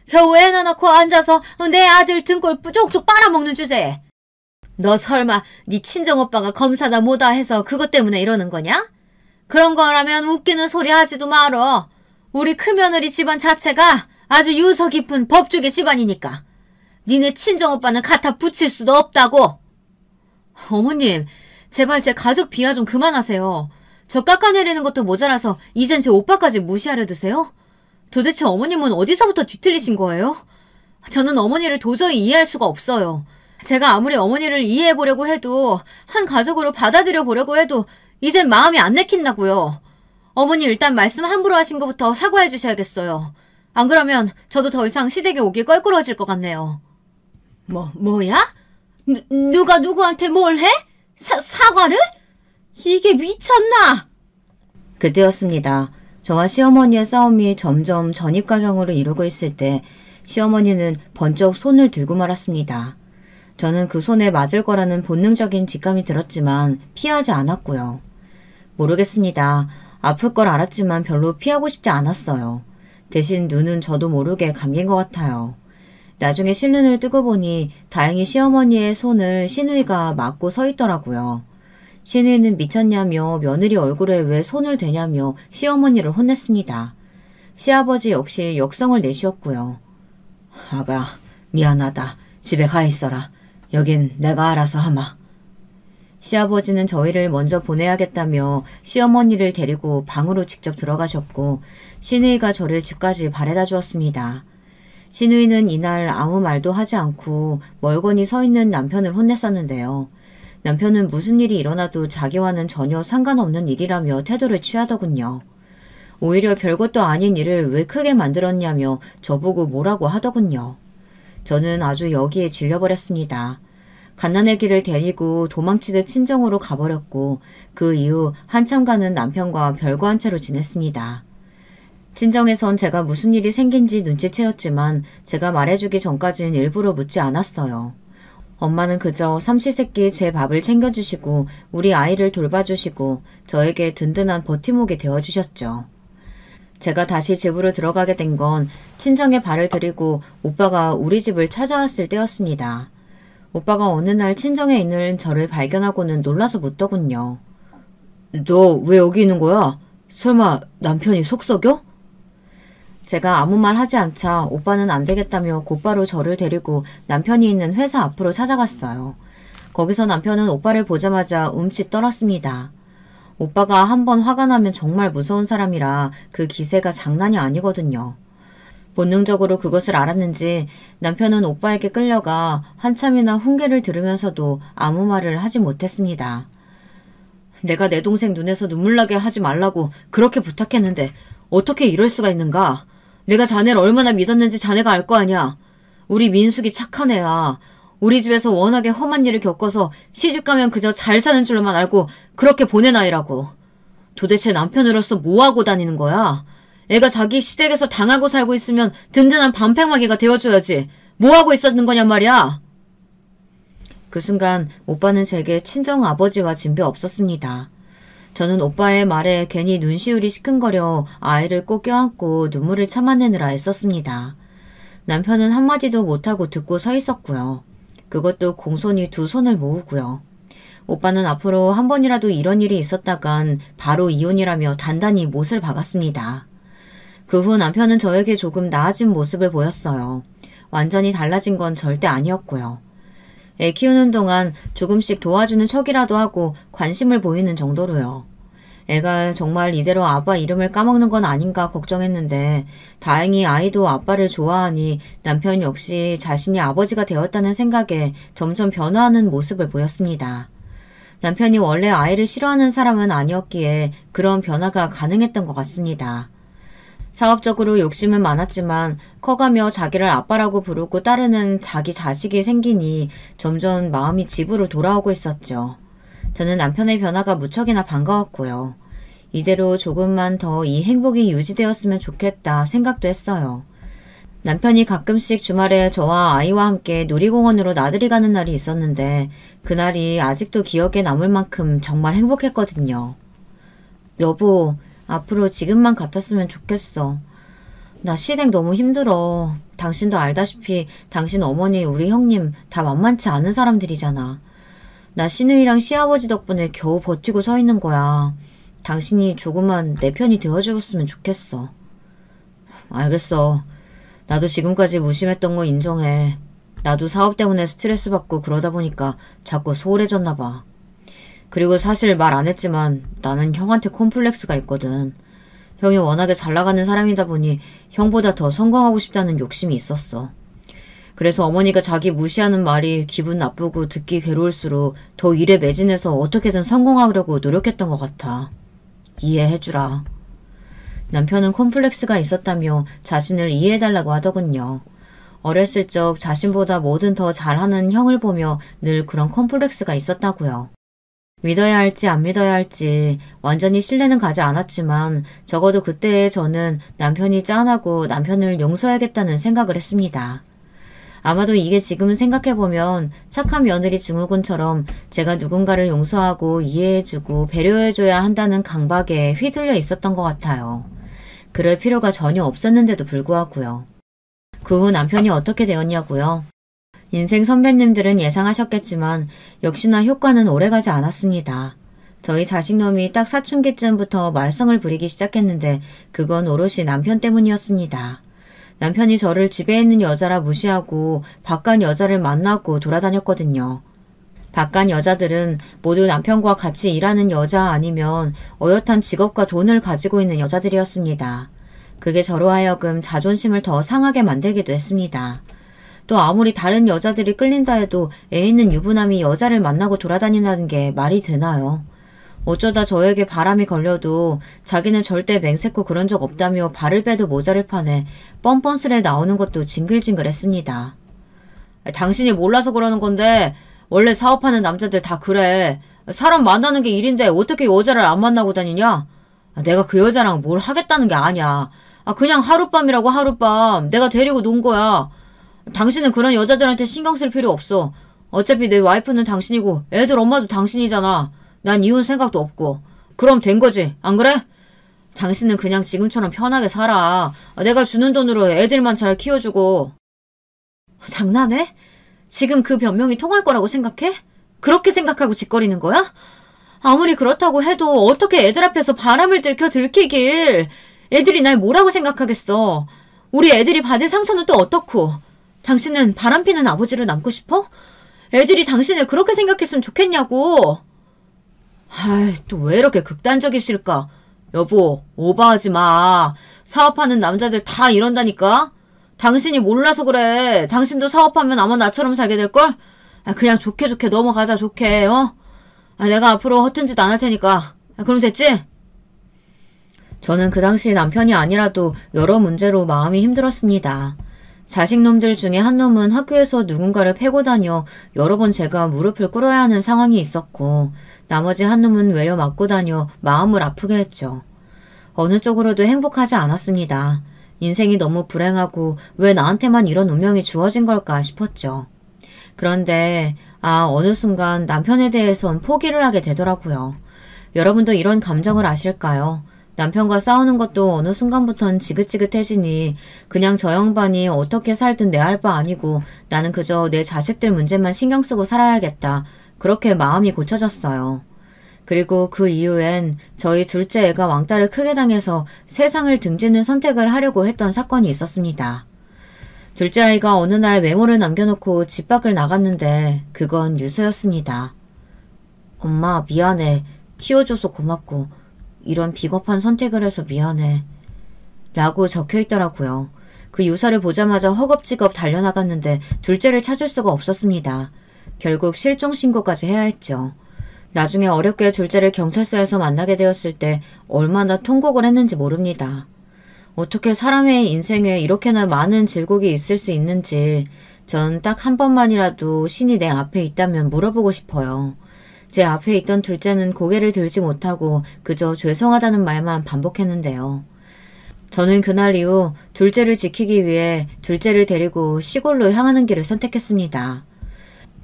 겨우 애 낳아놓고 앉아서 내 아들 등골 쪽쪽 빨아먹는 주제에. 너 설마 네 친정오빠가 검사다 뭐다 해서 그것 때문에 이러는 거냐? 그런 거라면 웃기는 소리 하지도 말어. 우리 큰며느리 집안 자체가 아주 유서 깊은 법조계 집안이니까. 니네 친정오빠는 갖다 붙일 수도 없다고. 어머님, 제발 제 가족 비하 좀 그만하세요. 저 깎아내리는 것도 모자라서 이젠 제 오빠까지 무시하려 드세요? 도대체 어머님은 어디서부터 뒤틀리신 거예요? 저는 어머니를 도저히 이해할 수가 없어요. 제가 아무리 어머니를 이해해보려고 해도 한 가족으로 받아들여 보려고 해도 이젠 마음이 안 내킨다고요. 어머니 일단 말씀 함부로 하신 것부터 사과해 주셔야겠어요. 안 그러면 저도 더 이상 시댁에 오기 껄끄러워질 것 같네요. 뭐야? 누가 누구한테 뭘 해? 사과를? 이게 미쳤나? 그때였습니다. 저와 시어머니의 싸움이 점점 전입가경으로 이루고 있을 때 시어머니는 번쩍 손을 들고 말았습니다. 저는 그 손에 맞을 거라는 본능적인 직감이 들었지만 피하지 않았고요. 모르겠습니다. 아플 걸 알았지만 별로 피하고 싶지 않았어요. 대신 눈은 저도 모르게 감긴 것 같아요. 나중에 실눈을 뜨고 보니 다행히 시어머니의 손을 시누이가 맞고 서 있더라고요. 시누이는 미쳤냐며 며느리 얼굴에 왜 손을 대냐며 시어머니를 혼냈습니다. 시아버지 역시 역성을 내쉬었고요. 아가, 미안하다. 집에 가 있어라. 여긴 내가 알아서 하마. 시아버지는 저희를 먼저 보내야겠다며 시어머니를 데리고 방으로 직접 들어가셨고 시누이가 저를 집까지 바래다 주었습니다. 시누이는 이날 아무 말도 하지 않고 멀거니 서 있는 남편을 혼냈었는데요. 남편은 무슨 일이 일어나도 자기와는 전혀 상관없는 일이라며 태도를 취하더군요. 오히려 별것도 아닌 일을 왜 크게 만들었냐며 저보고 뭐라고 하더군요. 저는 아주 여기에 질려버렸습니다. 갓난아기를 데리고 도망치듯 친정으로 가버렸고 그 이후 한참간은 남편과 별거한 채로 지냈습니다. 친정에선 제가 무슨 일이 생긴지 눈치채었지만 제가 말해주기 전까진 일부러 묻지 않았어요. 엄마는 그저 삼시세끼 제 밥을 챙겨주시고 우리 아이를 돌봐주시고 저에게 든든한 버팀목이 되어주셨죠. 제가 다시 집으로 들어가게 된 건 친정에 발을 들이고 오빠가 우리 집을 찾아왔을 때였습니다. 오빠가 어느 날 친정에 있는 저를 발견하고는 놀라서 묻더군요. 너 왜 여기 있는 거야? 설마 남편이 속 썩여? 제가 아무 말 하지 않자 오빠는 안 되겠다며 곧바로 저를 데리고 남편이 있는 회사 앞으로 찾아갔어요. 거기서 남편은 오빠를 보자마자 움찔 떨었습니다. 오빠가 한번 화가 나면 정말 무서운 사람이라 그 기세가 장난이 아니거든요. 본능적으로 그것을 알았는지 남편은 오빠에게 끌려가 한참이나 훈계를 들으면서도 아무 말을 하지 못했습니다. 내가 내 동생 눈에서 눈물 나게 하지 말라고 그렇게 부탁했는데 어떻게 이럴 수가 있는가? 내가 자네를 얼마나 믿었는지 자네가 알 거 아니야. 우리 민숙이 착한 애야. 우리 집에서 워낙에 험한 일을 겪어서 시집가면 그저 잘 사는 줄로만 알고 그렇게 보낸 아이라고. 도대체 남편으로서 뭐하고 다니는 거야? 애가 자기 시댁에서 당하고 살고 있으면 든든한 반팽마개가 되어줘야지. 뭐하고 있었는 거냔 말이야. 그 순간 오빠는 제게 친정 아버지와 진배 없었습니다. 저는 오빠의 말에 괜히 눈시울이 시큰거려 아이를 꼭 껴안고 눈물을 참아내느라 애썼습니다. 남편은 한마디도 못하고 듣고 서 있었고요. 그것도 공손히 두 손을 모으고요. 오빠는 앞으로 한 번이라도 이런 일이 있었다간 바로 이혼이라며 단단히 못을 박았습니다. 그 후 남편은 저에게 조금 나아진 모습을 보였어요. 완전히 달라진 건 절대 아니었고요. 애 키우는 동안 조금씩 도와주는 척이라도 하고 관심을 보이는 정도로요. 애가 정말 이대로 아빠 이름을 까먹는 건 아닌가 걱정했는데 다행히 아이도 아빠를 좋아하니 남편 역시 자신이 아버지가 되었다는 생각에 점점 변화하는 모습을 보였습니다. 남편이 원래 아이를 싫어하는 사람은 아니었기에 그런 변화가 가능했던 것 같습니다. 사업적으로 욕심은 많았지만 커가며 자기를 아빠라고 부르고 따르는 자기 자식이 생기니 점점 마음이 집으로 돌아오고 있었죠. 저는 남편의 변화가 무척이나 반가웠고요. 이대로 조금만 더 이 행복이 유지되었으면 좋겠다 생각도 했어요. 남편이 가끔씩 주말에 저와 아이와 함께 놀이공원으로 나들이 가는 날이 있었는데 그날이 아직도 기억에 남을 만큼 정말 행복했거든요. 여보, 앞으로 지금만 같았으면 좋겠어. 나 시댁 너무 힘들어. 당신도 알다시피 당신 어머니, 우리 형님 다 만만치 않은 사람들이잖아. 나 시누이랑 시아버지 덕분에 겨우 버티고 서 있는 거야. 당신이 조금만 내 편이 되어주었으면 좋겠어. 알겠어. 나도 지금까지 무심했던 거 인정해. 나도 사업 때문에 스트레스 받고 그러다 보니까 자꾸 소홀해졌나 봐. 그리고 사실 말 안 했지만 나는 형한테 콤플렉스가 있거든. 형이 워낙에 잘 나가는 사람이다 보니 형보다 더 성공하고 싶다는 욕심이 있었어. 그래서 어머니가 자기 무시하는 말이 기분 나쁘고 듣기 괴로울수록 더 일에 매진해서 어떻게든 성공하려고 노력했던 것 같아. 이해해주라. 남편은 콤플렉스가 있었다며 자신을 이해해달라고 하더군요. 어렸을 적 자신보다 뭐든 더 잘하는 형을 보며 늘 그런 콤플렉스가 있었다고요. 믿어야 할지 안 믿어야 할지 완전히 신뢰는 가지 않았지만 적어도 그때의 저는 남편이 짠하고 남편을 용서해야겠다는 생각을 했습니다. 아마도 이게 지금 생각해보면 착한 며느리 증후군처럼 제가 누군가를 용서하고 이해해주고 배려해줘야 한다는 강박에 휘둘려 있었던 것 같아요. 그럴 필요가 전혀 없었는데도 불구하고요. 그 후 남편이 어떻게 되었냐고요? 인생 선배님들은 예상하셨겠지만 역시나 효과는 오래가지 않았습니다. 저희 자식놈이 딱 사춘기쯤부터 말썽을 부리기 시작했는데 그건 오롯이 남편 때문이었습니다. 남편이 저를 집에 있는 여자라 무시하고 바깥 여자를 만나고 돌아다녔거든요. 바깥 여자들은 모두 남편과 같이 일하는 여자 아니면 어엿한 직업과 돈을 가지고 있는 여자들이었습니다. 그게 저로 하여금 자존심을 더 상하게 만들기도 했습니다. 또 아무리 다른 여자들이 끌린다 해도 애 있는 유부남이 여자를 만나고 돌아다닌다는 게 말이 되나요? 어쩌다 저에게 바람이 걸려도 자기는 절대 맹세코 그런 적 없다며 발을 빼도 모자를 파네 뻔뻔스레 나오는 것도 징글징글했습니다. 당신이 몰라서 그러는 건데 원래 사업하는 남자들 다 그래. 사람 만나는 게 일인데 어떻게 여자를 안 만나고 다니냐? 내가 그 여자랑 뭘 하겠다는 게 아니야. 그냥 하룻밤이라고 하룻밤 내가 데리고 논 거야. 당신은 그런 여자들한테 신경 쓸 필요 없어. 어차피 내 와이프는 당신이고 애들 엄마도 당신이잖아. 난 이혼 생각도 없고. 그럼 된 거지, 안 그래? 당신은 그냥 지금처럼 편하게 살아. 내가 주는 돈으로 애들만 잘 키워주고. 장난해? 지금 그 변명이 통할 거라고 생각해? 그렇게 생각하고 짓거리는 거야? 아무리 그렇다고 해도 어떻게 애들 앞에서 바람을 들키길. 애들이 날 뭐라고 생각하겠어. 우리 애들이 받을 상처는 또 어떻고. 당신은 바람피는 아버지로 남고 싶어? 애들이 당신을 그렇게 생각했으면 좋겠냐고. 아이, 또 왜 이렇게 극단적이실까? 여보, 오버하지 마. 사업하는 남자들 다 이런다니까? 당신이 몰라서 그래. 당신도 사업하면 아마 나처럼 살게 될걸? 그냥 좋게 넘어가자, 좋게, 어? 내가 앞으로 허튼 짓 안 할 테니까. 그럼 됐지? 저는 그 당시 남편이 아니라도 여러 문제로 마음이 힘들었습니다. 자식놈들 중에 한 놈은 학교에서 누군가를 패고 다녀 여러 번 제가 무릎을 꿇어야 하는 상황이 있었고, 나머지 한 놈은 외려 맞고 다녀 마음을 아프게 했죠. 어느 쪽으로도 행복하지 않았습니다. 인생이 너무 불행하고 왜 나한테만 이런 운명이 주어진 걸까 싶었죠. 그런데 어느 순간 남편에 대해선 포기를 하게 되더라고요. 여러분도 이런 감정을 아실까요? 남편과 싸우는 것도 어느 순간부턴 지긋지긋해지니 그냥 저 양반이 어떻게 살든 내 할 바 아니고 나는 그저 내 자식들 문제만 신경 쓰고 살아야겠다. 그렇게 마음이 고쳐졌어요. 그리고 그 이후엔 저희 둘째 애가 왕따를 크게 당해서 세상을 등지는 선택을 하려고 했던 사건이 있었습니다. 둘째 아이가 어느 날 메모를 남겨놓고 집 밖을 나갔는데 그건 유서였습니다. 엄마 미안해. 키워줘서 고맙고 이런 비겁한 선택을 해서 미안해. 라고 적혀있더라고요. 그 유서를 보자마자 허겁지겁 달려나갔는데 둘째를 찾을 수가 없었습니다. 결국 실종신고까지 해야 했죠. 나중에 어렵게 둘째를 경찰서에서 만나게 되었을 때 얼마나 통곡을 했는지 모릅니다. 어떻게 사람의 인생에 이렇게나 많은 질곡이 있을 수 있는지 전 딱 한 번만이라도 신이 내 앞에 있다면 물어보고 싶어요. 제 앞에 있던 둘째는 고개를 들지 못하고 그저 죄송하다는 말만 반복했는데요. 저는 그날 이후 둘째를 지키기 위해 둘째를 데리고 시골로 향하는 길을 선택했습니다.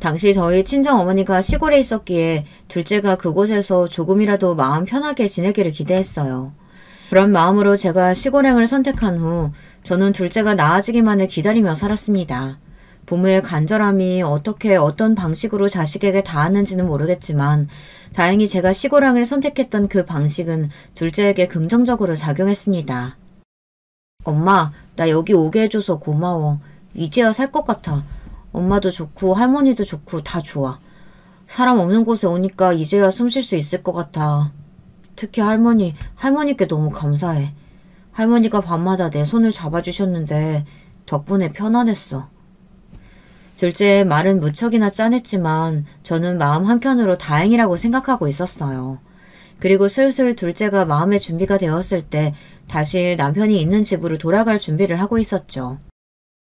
당시 저희 친정어머니가 시골에 있었기에 둘째가 그곳에서 조금이라도 마음 편하게 지내기를 기대했어요. 그런 마음으로 제가 시골행을 선택한 후 저는 둘째가 나아지기만을 기다리며 살았습니다. 부모의 간절함이 어떻게 어떤 방식으로 자식에게 닿았는지는 모르겠지만 다행히 제가 시골행을 선택했던 그 방식은 둘째에게 긍정적으로 작용했습니다. 엄마, 나 여기 오게 해줘서 고마워. 이제야 살 것 같아. 엄마도 좋고 할머니도 좋고 다 좋아. 사람 없는 곳에 오니까 이제야 숨 쉴 수 있을 것 같아. 특히 할머니께 너무 감사해. 할머니가 밤마다 내 손을 잡아주셨는데 덕분에 편안했어. 둘째의 말은 무척이나 짠했지만 저는 마음 한켠으로 다행이라고 생각하고 있었어요. 그리고 슬슬 둘째가 마음의 준비가 되었을 때 다시 남편이 있는 집으로 돌아갈 준비를 하고 있었죠.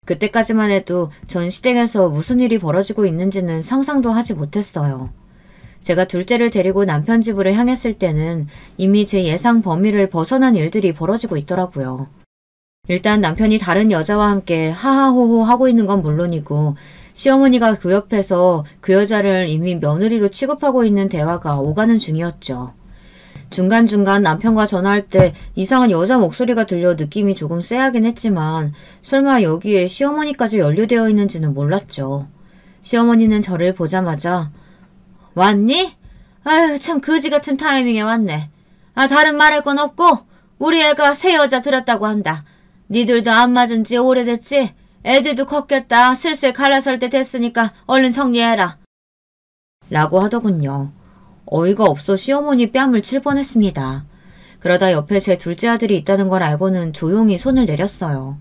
그때까지만 해도 전 시댁에서 무슨 일이 벌어지고 있는지는 상상도 하지 못했어요. 제가 둘째를 데리고 남편 집으로 향했을 때는 이미 제 예상 범위를 벗어난 일들이 벌어지고 있더라고요. 일단 남편이 다른 여자와 함께 하하호호 하고 있는 건 물론이고 시어머니가 그 옆에서 그 여자를 이미 며느리로 취급하고 있는 대화가 오가는 중이었죠. 중간중간 남편과 전화할 때 이상한 여자 목소리가 들려 느낌이 조금 쎄하긴 했지만 설마 여기에 시어머니까지 연루되어 있는지는 몰랐죠. 시어머니는 저를 보자마자 왔니? 아유 참 거지 같은 타이밍에 왔네. 다른 말할 건 없고 우리 애가 새 여자 들었다고 한다. 니들도 안 맞은 지 오래됐지? 애들도 컸겠다. 슬슬 갈라설 때 됐으니까 얼른 정리해라. 라고 하더군요. 어이가 없어 시어머니 뺨을 칠 뻔했습니다. 그러다 옆에 제 둘째 아들이 있다는 걸 알고는 조용히 손을 내렸어요.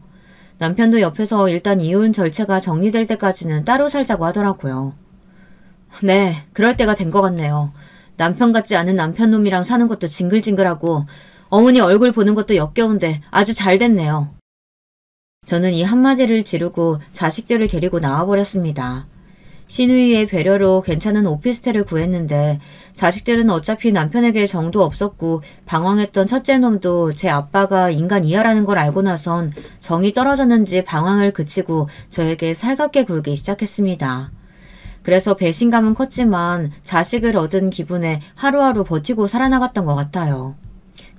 남편도 옆에서 일단 이혼 절차가 정리될 때까지는 따로 살자고 하더라고요. 네, 그럴 때가 된 것 같네요. 남편 같지 않은 남편놈이랑 사는 것도 징글징글하고 어머니 얼굴 보는 것도 역겨운데 아주 잘 됐네요. 저는 이 한마디를 지르고 자식들을 데리고 나와버렸습니다. 시누이의 배려로 괜찮은 오피스텔을 구했는데 자식들은 어차피 남편에게 정도 없었고 방황했던 첫째 놈도 제 아빠가 인간 이하라는 걸 알고 나선 정이 떨어졌는지 방황을 그치고 저에게 살갑게 굴기 시작했습니다. 그래서 배신감은 컸지만 자식을 얻은 기분에 하루하루 버티고 살아나갔던 것 같아요.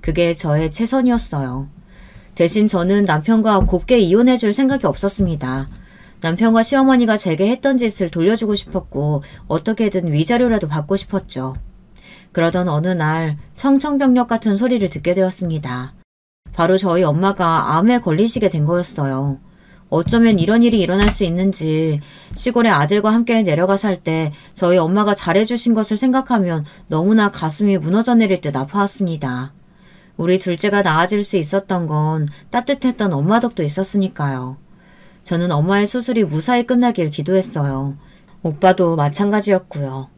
그게 저의 최선이었어요. 대신 저는 남편과 곱게 이혼해줄 생각이 없었습니다. 남편과 시어머니가 제게 했던 짓을 돌려주고 싶었고 어떻게든 위자료라도 받고 싶었죠. 그러던 어느 날 청천벽력 같은 소리를 듣게 되었습니다. 바로 저희 엄마가 암에 걸리시게 된 거였어요. 어쩌면 이런 일이 일어날 수 있는지 시골에 아들과 함께 내려가 살 때 저희 엄마가 잘해주신 것을 생각하면 너무나 가슴이 무너져 내릴 듯 아파왔습니다. 우리 둘째가 나아질 수 있었던 건 따뜻했던 엄마 덕도 있었으니까요. 저는 엄마의 수술이 무사히 끝나길 기도했어요. 오빠도 마찬가지였고요.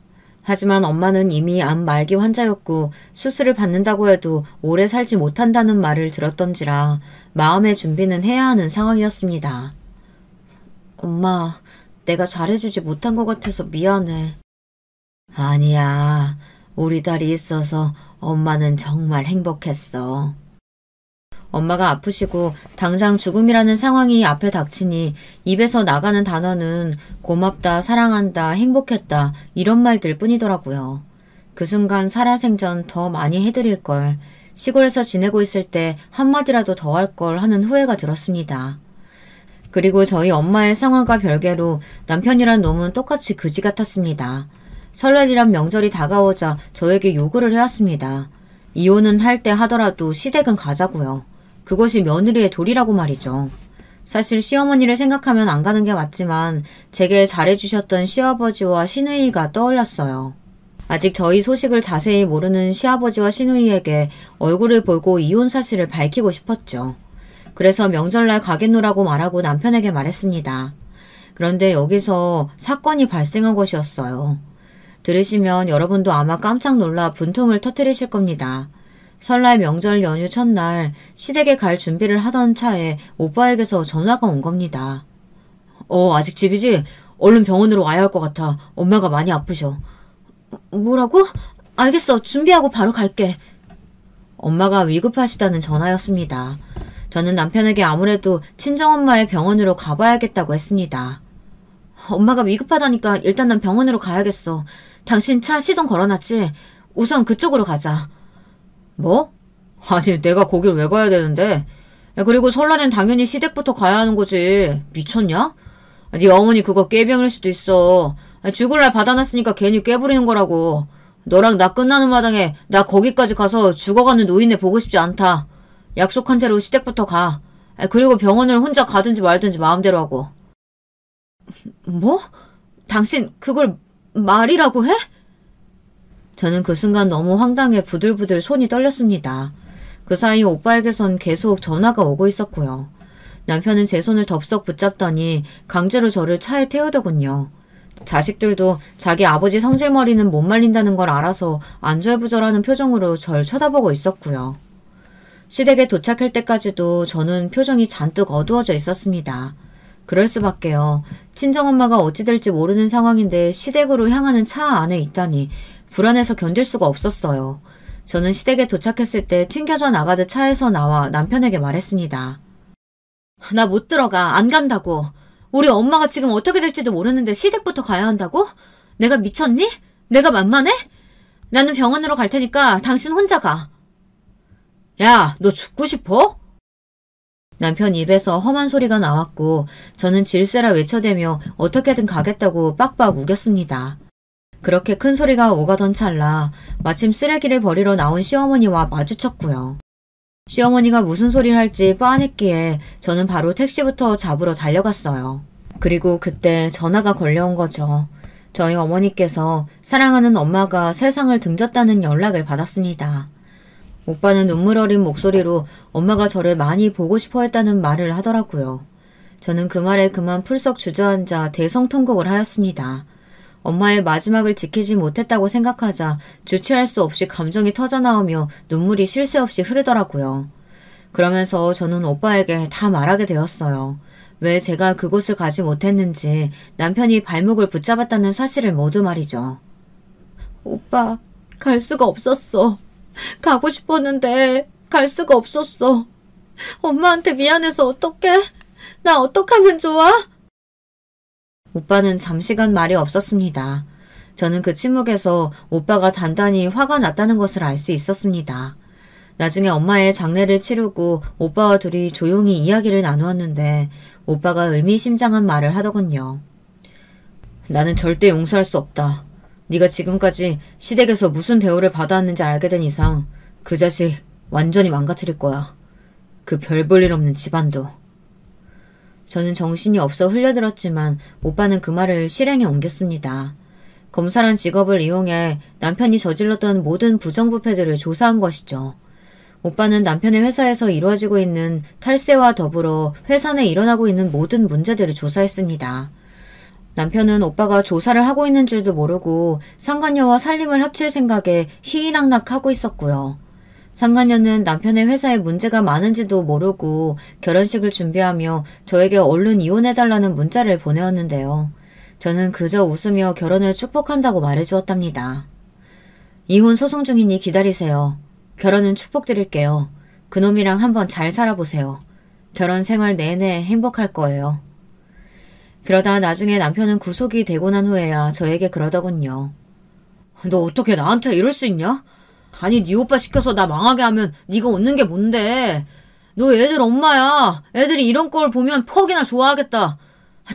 하지만 엄마는 이미 암 말기 환자였고 수술을 받는다고 해도 오래 살지 못한다는 말을 들었던지라 마음의 준비는 해야 하는 상황이었습니다. 엄마, 내가 잘해주지 못한 것 같아서 미안해. 아니야. 우리 딸이 있어서 엄마는 정말 행복했어. 엄마가 아프시고 당장 죽음이라는 상황이 앞에 닥치니 입에서 나가는 단어는 고맙다, 사랑한다, 행복했다 이런 말들 뿐이더라고요. 그 순간 살아생전 더 많이 해드릴 걸, 시골에서 지내고 있을 때 한마디라도 더 할 걸 하는 후회가 들었습니다. 그리고 저희 엄마의 상황과 별개로 남편이란 놈은 똑같이 그지 같았습니다. 설날이란 명절이 다가오자 저에게 요구를 해왔습니다. 이혼은 할 때 하더라도 시댁은 가자고요. 그것이 며느리의 도리라고 말이죠. 사실 시어머니를 생각하면 안 가는 게 맞지만 제게 잘해주셨던 시아버지와 시누이가 떠올랐어요. 아직 저희 소식을 자세히 모르는 시아버지와 시누이에게 얼굴을 보고 이혼 사실을 밝히고 싶었죠. 그래서 명절날 가겠노라고 말하고 남편에게 말했습니다. 그런데 여기서 사건이 발생한 것이었어요. 들으시면 여러분도 아마 깜짝 놀라 분통을 터뜨리실 겁니다. 설날 명절 연휴 첫날 시댁에 갈 준비를 하던 차에 오빠에게서 전화가 온 겁니다. 아직 집이지? 얼른 병원으로 와야 할 것 같아. 엄마가 많이 아프셔. 뭐라고? 알겠어. 준비하고 바로 갈게. 엄마가 위급하시다는 전화였습니다. 저는 남편에게 아무래도 친정엄마의 병원으로 가봐야겠다고 했습니다. 엄마가 위급하다니까 일단 난 병원으로 가야겠어. 당신 차 시동 걸어놨지? 우선 그쪽으로 가자. 뭐? 아니 내가 거길 왜 가야 되는데? 그리고 설날엔 당연히 시댁부터 가야 하는 거지. 미쳤냐? 네 어머니 그거 깨병일 수도 있어. 죽을 날 받아놨으니까 괜히 깨부리는 거라고. 너랑 나 끝나는 마당에 나 거기까지 가서 죽어가는 노인네 보고 싶지 않다. 약속한 대로 시댁부터 가. 그리고 병원을 혼자 가든지 말든지 마음대로 하고. 뭐? 당신 그걸 말이라고 해? 저는 그 순간 너무 황당해 부들부들 손이 떨렸습니다. 그 사이 오빠에게선 계속 전화가 오고 있었고요. 남편은 제 손을 덥석 붙잡더니 강제로 저를 차에 태우더군요. 자식들도 자기 아버지 성질머리는 못 말린다는 걸 알아서 안절부절하는 표정으로 절 쳐다보고 있었고요. 시댁에 도착할 때까지도 저는 표정이 잔뜩 어두워져 있었습니다. 그럴 수밖에요. 친정엄마가 어찌 될지 모르는 상황인데 시댁으로 향하는 차 안에 있다니 불안해서 견딜 수가 없었어요. 저는 시댁에 도착했을 때 튕겨져 나가듯 차에서 나와 남편에게 말했습니다. 나 못 들어가. 안 간다고. 우리 엄마가 지금 어떻게 될지도 모르는데 시댁부터 가야 한다고? 내가 미쳤니? 내가 만만해? 나는 병원으로 갈 테니까 당신 혼자 가. 야, 너 죽고 싶어? 남편 입에서 험한 소리가 나왔고 저는 질세라 외쳐대며 어떻게든 가겠다고 빡빡 우겼습니다. 그렇게 큰 소리가 오가던 찰나 마침 쓰레기를 버리러 나온 시어머니와 마주쳤고요. 시어머니가 무슨 소리를 할지 뻔했기에 저는 바로 택시부터 잡으러 달려갔어요. 그리고 그때 전화가 걸려온 거죠. 저희 어머니께서 사랑하는 엄마가 세상을 등졌다는 연락을 받았습니다. 오빠는 눈물 어린 목소리로 엄마가 저를 많이 보고 싶어 했다는 말을 하더라고요. 저는 그 말에 그만 풀썩 주저앉아 대성통곡을 하였습니다. 엄마의 마지막을 지키지 못했다고 생각하자 주체할 수 없이 감정이 터져나오며 눈물이 쉴 새 없이 흐르더라고요. 그러면서 저는 오빠에게 다 말하게 되었어요. 왜 제가 그곳을 가지 못했는지, 남편이 발목을 붙잡았다는 사실을 모두 말이죠. 오빠, 갈 수가 없었어. 가고 싶었는데 갈 수가 없었어. 엄마한테 미안해서 어떡해? 나 어떡하면 좋아? 오빠는 잠시간 말이 없었습니다. 저는 그 침묵에서 오빠가 단단히 화가 났다는 것을 알 수 있었습니다. 나중에 엄마의 장례를 치르고 오빠와 둘이 조용히 이야기를 나누었는데 오빠가 의미심장한 말을 하더군요. 나는 절대 용서할 수 없다. 네가 지금까지 시댁에서 무슨 대우를 받아왔는지 알게 된 이상 그 자식 완전히 망가뜨릴 거야. 그 별 볼 일 없는 집안도. 저는 정신이 없어 흘려들었지만 오빠는 그 말을 실행에 옮겼습니다. 검사란 직업을 이용해 남편이 저질렀던 모든 부정부패들을 조사한 것이죠. 오빠는 남편의 회사에서 이루어지고 있는 탈세와 더불어 회사 내 일어나고 있는 모든 문제들을 조사했습니다. 남편은 오빠가 조사를 하고 있는 줄도 모르고 상간녀와 살림을 합칠 생각에 희희낙낙하고 있었고요. 상간녀는 남편의 회사에 문제가 많은지도 모르고 결혼식을 준비하며 저에게 얼른 이혼해달라는 문자를 보내었는데요. 저는 그저 웃으며 결혼을 축복한다고 말해주었답니다. 이혼 소송 중이니 기다리세요. 결혼은 축복드릴게요. 그놈이랑 한번 잘 살아보세요. 결혼 생활 내내 행복할 거예요. 그러다 나중에 남편은 구속이 되고 난 후에야 저에게 그러더군요. 너 어떻게 나한테 이럴 수 있냐? 아니 네 오빠 시켜서 나 망하게 하면 네가 웃는 게 뭔데? 너 애들 엄마야. 애들이 이런 걸 보면 퍽이나 좋아하겠다.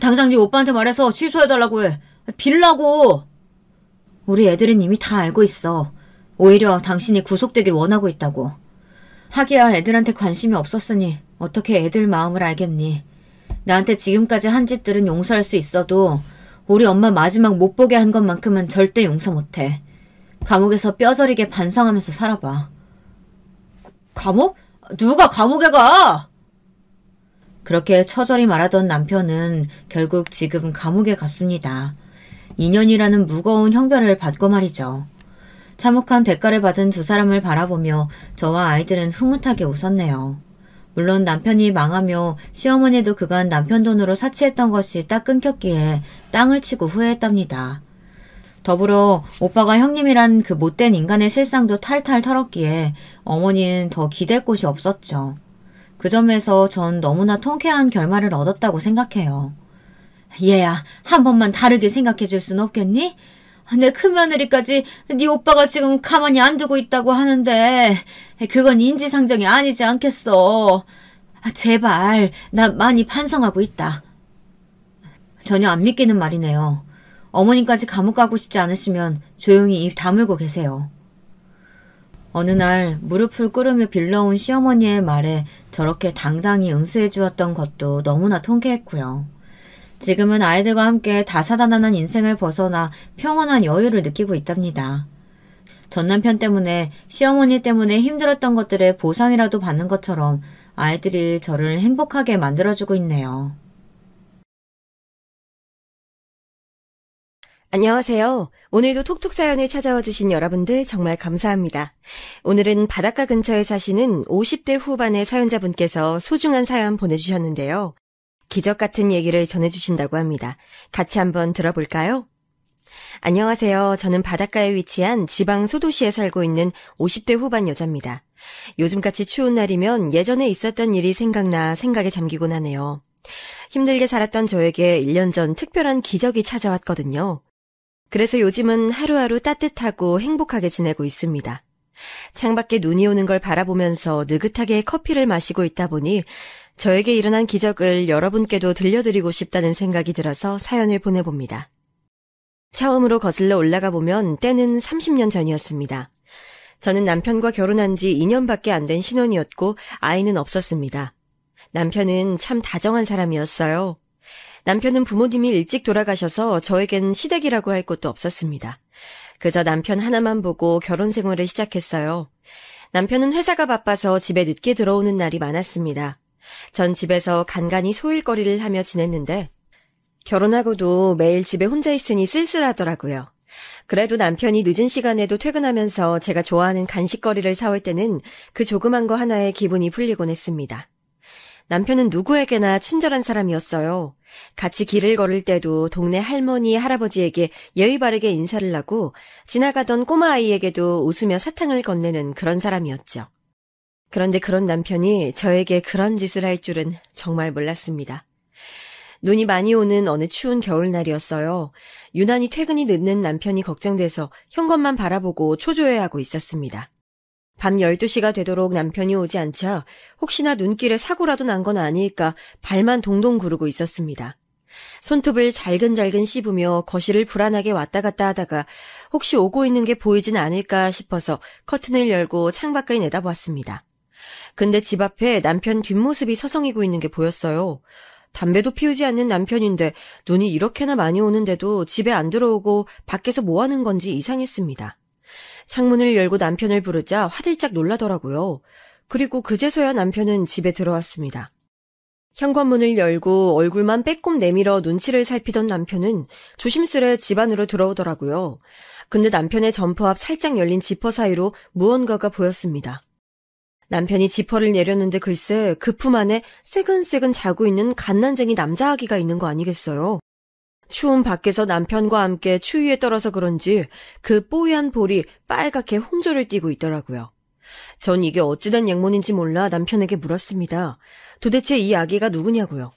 당장 네 오빠한테 말해서 취소해달라고 해. 빌라고. 우리 애들은 이미 다 알고 있어. 오히려 당신이 구속되길 원하고 있다고. 하기야 애들한테 관심이 없었으니 어떻게 애들 마음을 알겠니. 나한테 지금까지 한 짓들은 용서할 수 있어도 우리 엄마 마지막 못 보게 한 것만큼은 절대 용서 못해. 감옥에서 뼈저리게 반성하면서 살아봐. 감옥? 누가 감옥에 가? 그렇게 처절히 말하던 남편은 결국 지금 감옥에 갔습니다. 2년이라는 무거운 형벌을 받고 말이죠. 참혹한 대가를 받은 두 사람을 바라보며 저와 아이들은 흐뭇하게 웃었네요. 물론 남편이 망하며 시어머니도 그간 남편 돈으로 사치했던 것이 딱 끊겼기에 땅을 치고 후회했답니다. 더불어 오빠가 형님이란 그 못된 인간의 실상도 탈탈 털었기에 어머니는 더 기댈 곳이 없었죠. 그 점에서 전 너무나 통쾌한 결말을 얻었다고 생각해요. 얘야, 한 번만 다르게 생각해 줄 순 없겠니? 내 큰며느리까지 네 오빠가 지금 가만히 안 두고 있다고 하는데 그건 인지상정이 아니지 않겠어. 제발, 나 많이 반성하고 있다. 전혀 안 믿기는 말이네요. 어머님까지 감옥 가고 싶지 않으시면 조용히 입 다물고 계세요. 어느 날 무릎을 꿇으며 빌러온 시어머니의 말에 저렇게 당당히 응수해 주었던 것도 너무나 통쾌했고요. 지금은 아이들과 함께 다사다난한 인생을 벗어나 평온한 여유를 느끼고 있답니다. 전 남편 때문에 시어머니 때문에 힘들었던 것들의 보상이라도 받는 것처럼 아이들이 저를 행복하게 만들어주고 있네요. 안녕하세요. 오늘도 톡톡 사연을 찾아와 주신 여러분들 정말 감사합니다. 오늘은 바닷가 근처에 사시는 50대 후반의 사연자분께서 소중한 사연 보내주셨는데요. 기적 같은 얘기를 전해주신다고 합니다. 같이 한번 들어볼까요? 안녕하세요. 저는 바닷가에 위치한 지방 소도시에 살고 있는 50대 후반 여자입니다. 요즘같이 추운 날이면 예전에 있었던 일이 생각나 생각에 잠기곤 하네요. 힘들게 살았던 저에게 1년 전 특별한 기적이 찾아왔거든요. 그래서 요즘은 하루하루 따뜻하고 행복하게 지내고 있습니다. 창밖에 눈이 오는 걸 바라보면서 느긋하게 커피를 마시고 있다 보니 저에게 일어난 기적을 여러분께도 들려드리고 싶다는 생각이 들어서 사연을 보내봅니다. 처음으로 거슬러 올라가 보면 때는 30년 전이었습니다. 저는 남편과 결혼한 지 2년밖에 안 된 신혼이었고 아이는 없었습니다. 남편은 참 다정한 사람이었어요. 남편은 부모님이 일찍 돌아가셔서 저에겐 시댁이라고 할 곳도 없었습니다. 그저 남편 하나만 보고 결혼 생활을 시작했어요. 남편은 회사가 바빠서 집에 늦게 들어오는 날이 많았습니다. 전 집에서 간간히 소일거리를 하며 지냈는데 결혼하고도 매일 집에 혼자 있으니 쓸쓸하더라고요. 그래도 남편이 늦은 시간에도 퇴근하면서 제가 좋아하는 간식거리를 사올 때는 그 조그만 거 하나에 기분이 풀리곤 했습니다. 남편은 누구에게나 친절한 사람이었어요. 같이 길을 걸을 때도 동네 할머니, 할아버지에게 예의 바르게 인사를 하고 지나가던 꼬마아이에게도 웃으며 사탕을 건네는 그런 사람이었죠. 그런데 그런 남편이 저에게 그런 짓을 할 줄은 정말 몰랐습니다. 눈이 많이 오는 어느 추운 겨울날이었어요. 유난히 퇴근이 늦는 남편이 걱정돼서 현관만 바라보고 초조해하고 있었습니다. 밤 12시가 되도록 남편이 오지 않자 혹시나 눈길에 사고라도 난 건 아닐까 발만 동동 구르고 있었습니다. 손톱을 잘근잘근 씹으며 거실을 불안하게 왔다 갔다 하다가 혹시 오고 있는 게 보이진 않을까 싶어서 커튼을 열고 창밖을 내다보았습니다. 근데 집 앞에 남편 뒷모습이 서성이고 있는 게 보였어요. 담배도 피우지 않는 남편인데 눈이 이렇게나 많이 오는데도 집에 안 들어오고 밖에서 뭐 하는 건지 이상했습니다. 창문을 열고 남편을 부르자 화들짝 놀라더라고요. 그리고 그제서야 남편은 집에 들어왔습니다. 현관문을 열고 얼굴만 빼꼼 내밀어 눈치를 살피던 남편은 조심스레 집 안으로 들어오더라고요. 근데 남편의 점퍼 앞 살짝 열린 지퍼 사이로 무언가가 보였습니다. 남편이 지퍼를 내렸는데 글쎄 그 품 안에 새근새근 자고 있는 갓난쟁이 남자 아기가 있는 거 아니겠어요? 추운 밖에서 남편과 함께 추위에 떨어서 그런지 그 뽀얀 볼이 빨갛게 홍조를 띠고 있더라고요. 전 이게 어찌된 양문인지 몰라 남편에게 물었습니다. 도대체 이 아기가 누구냐고요.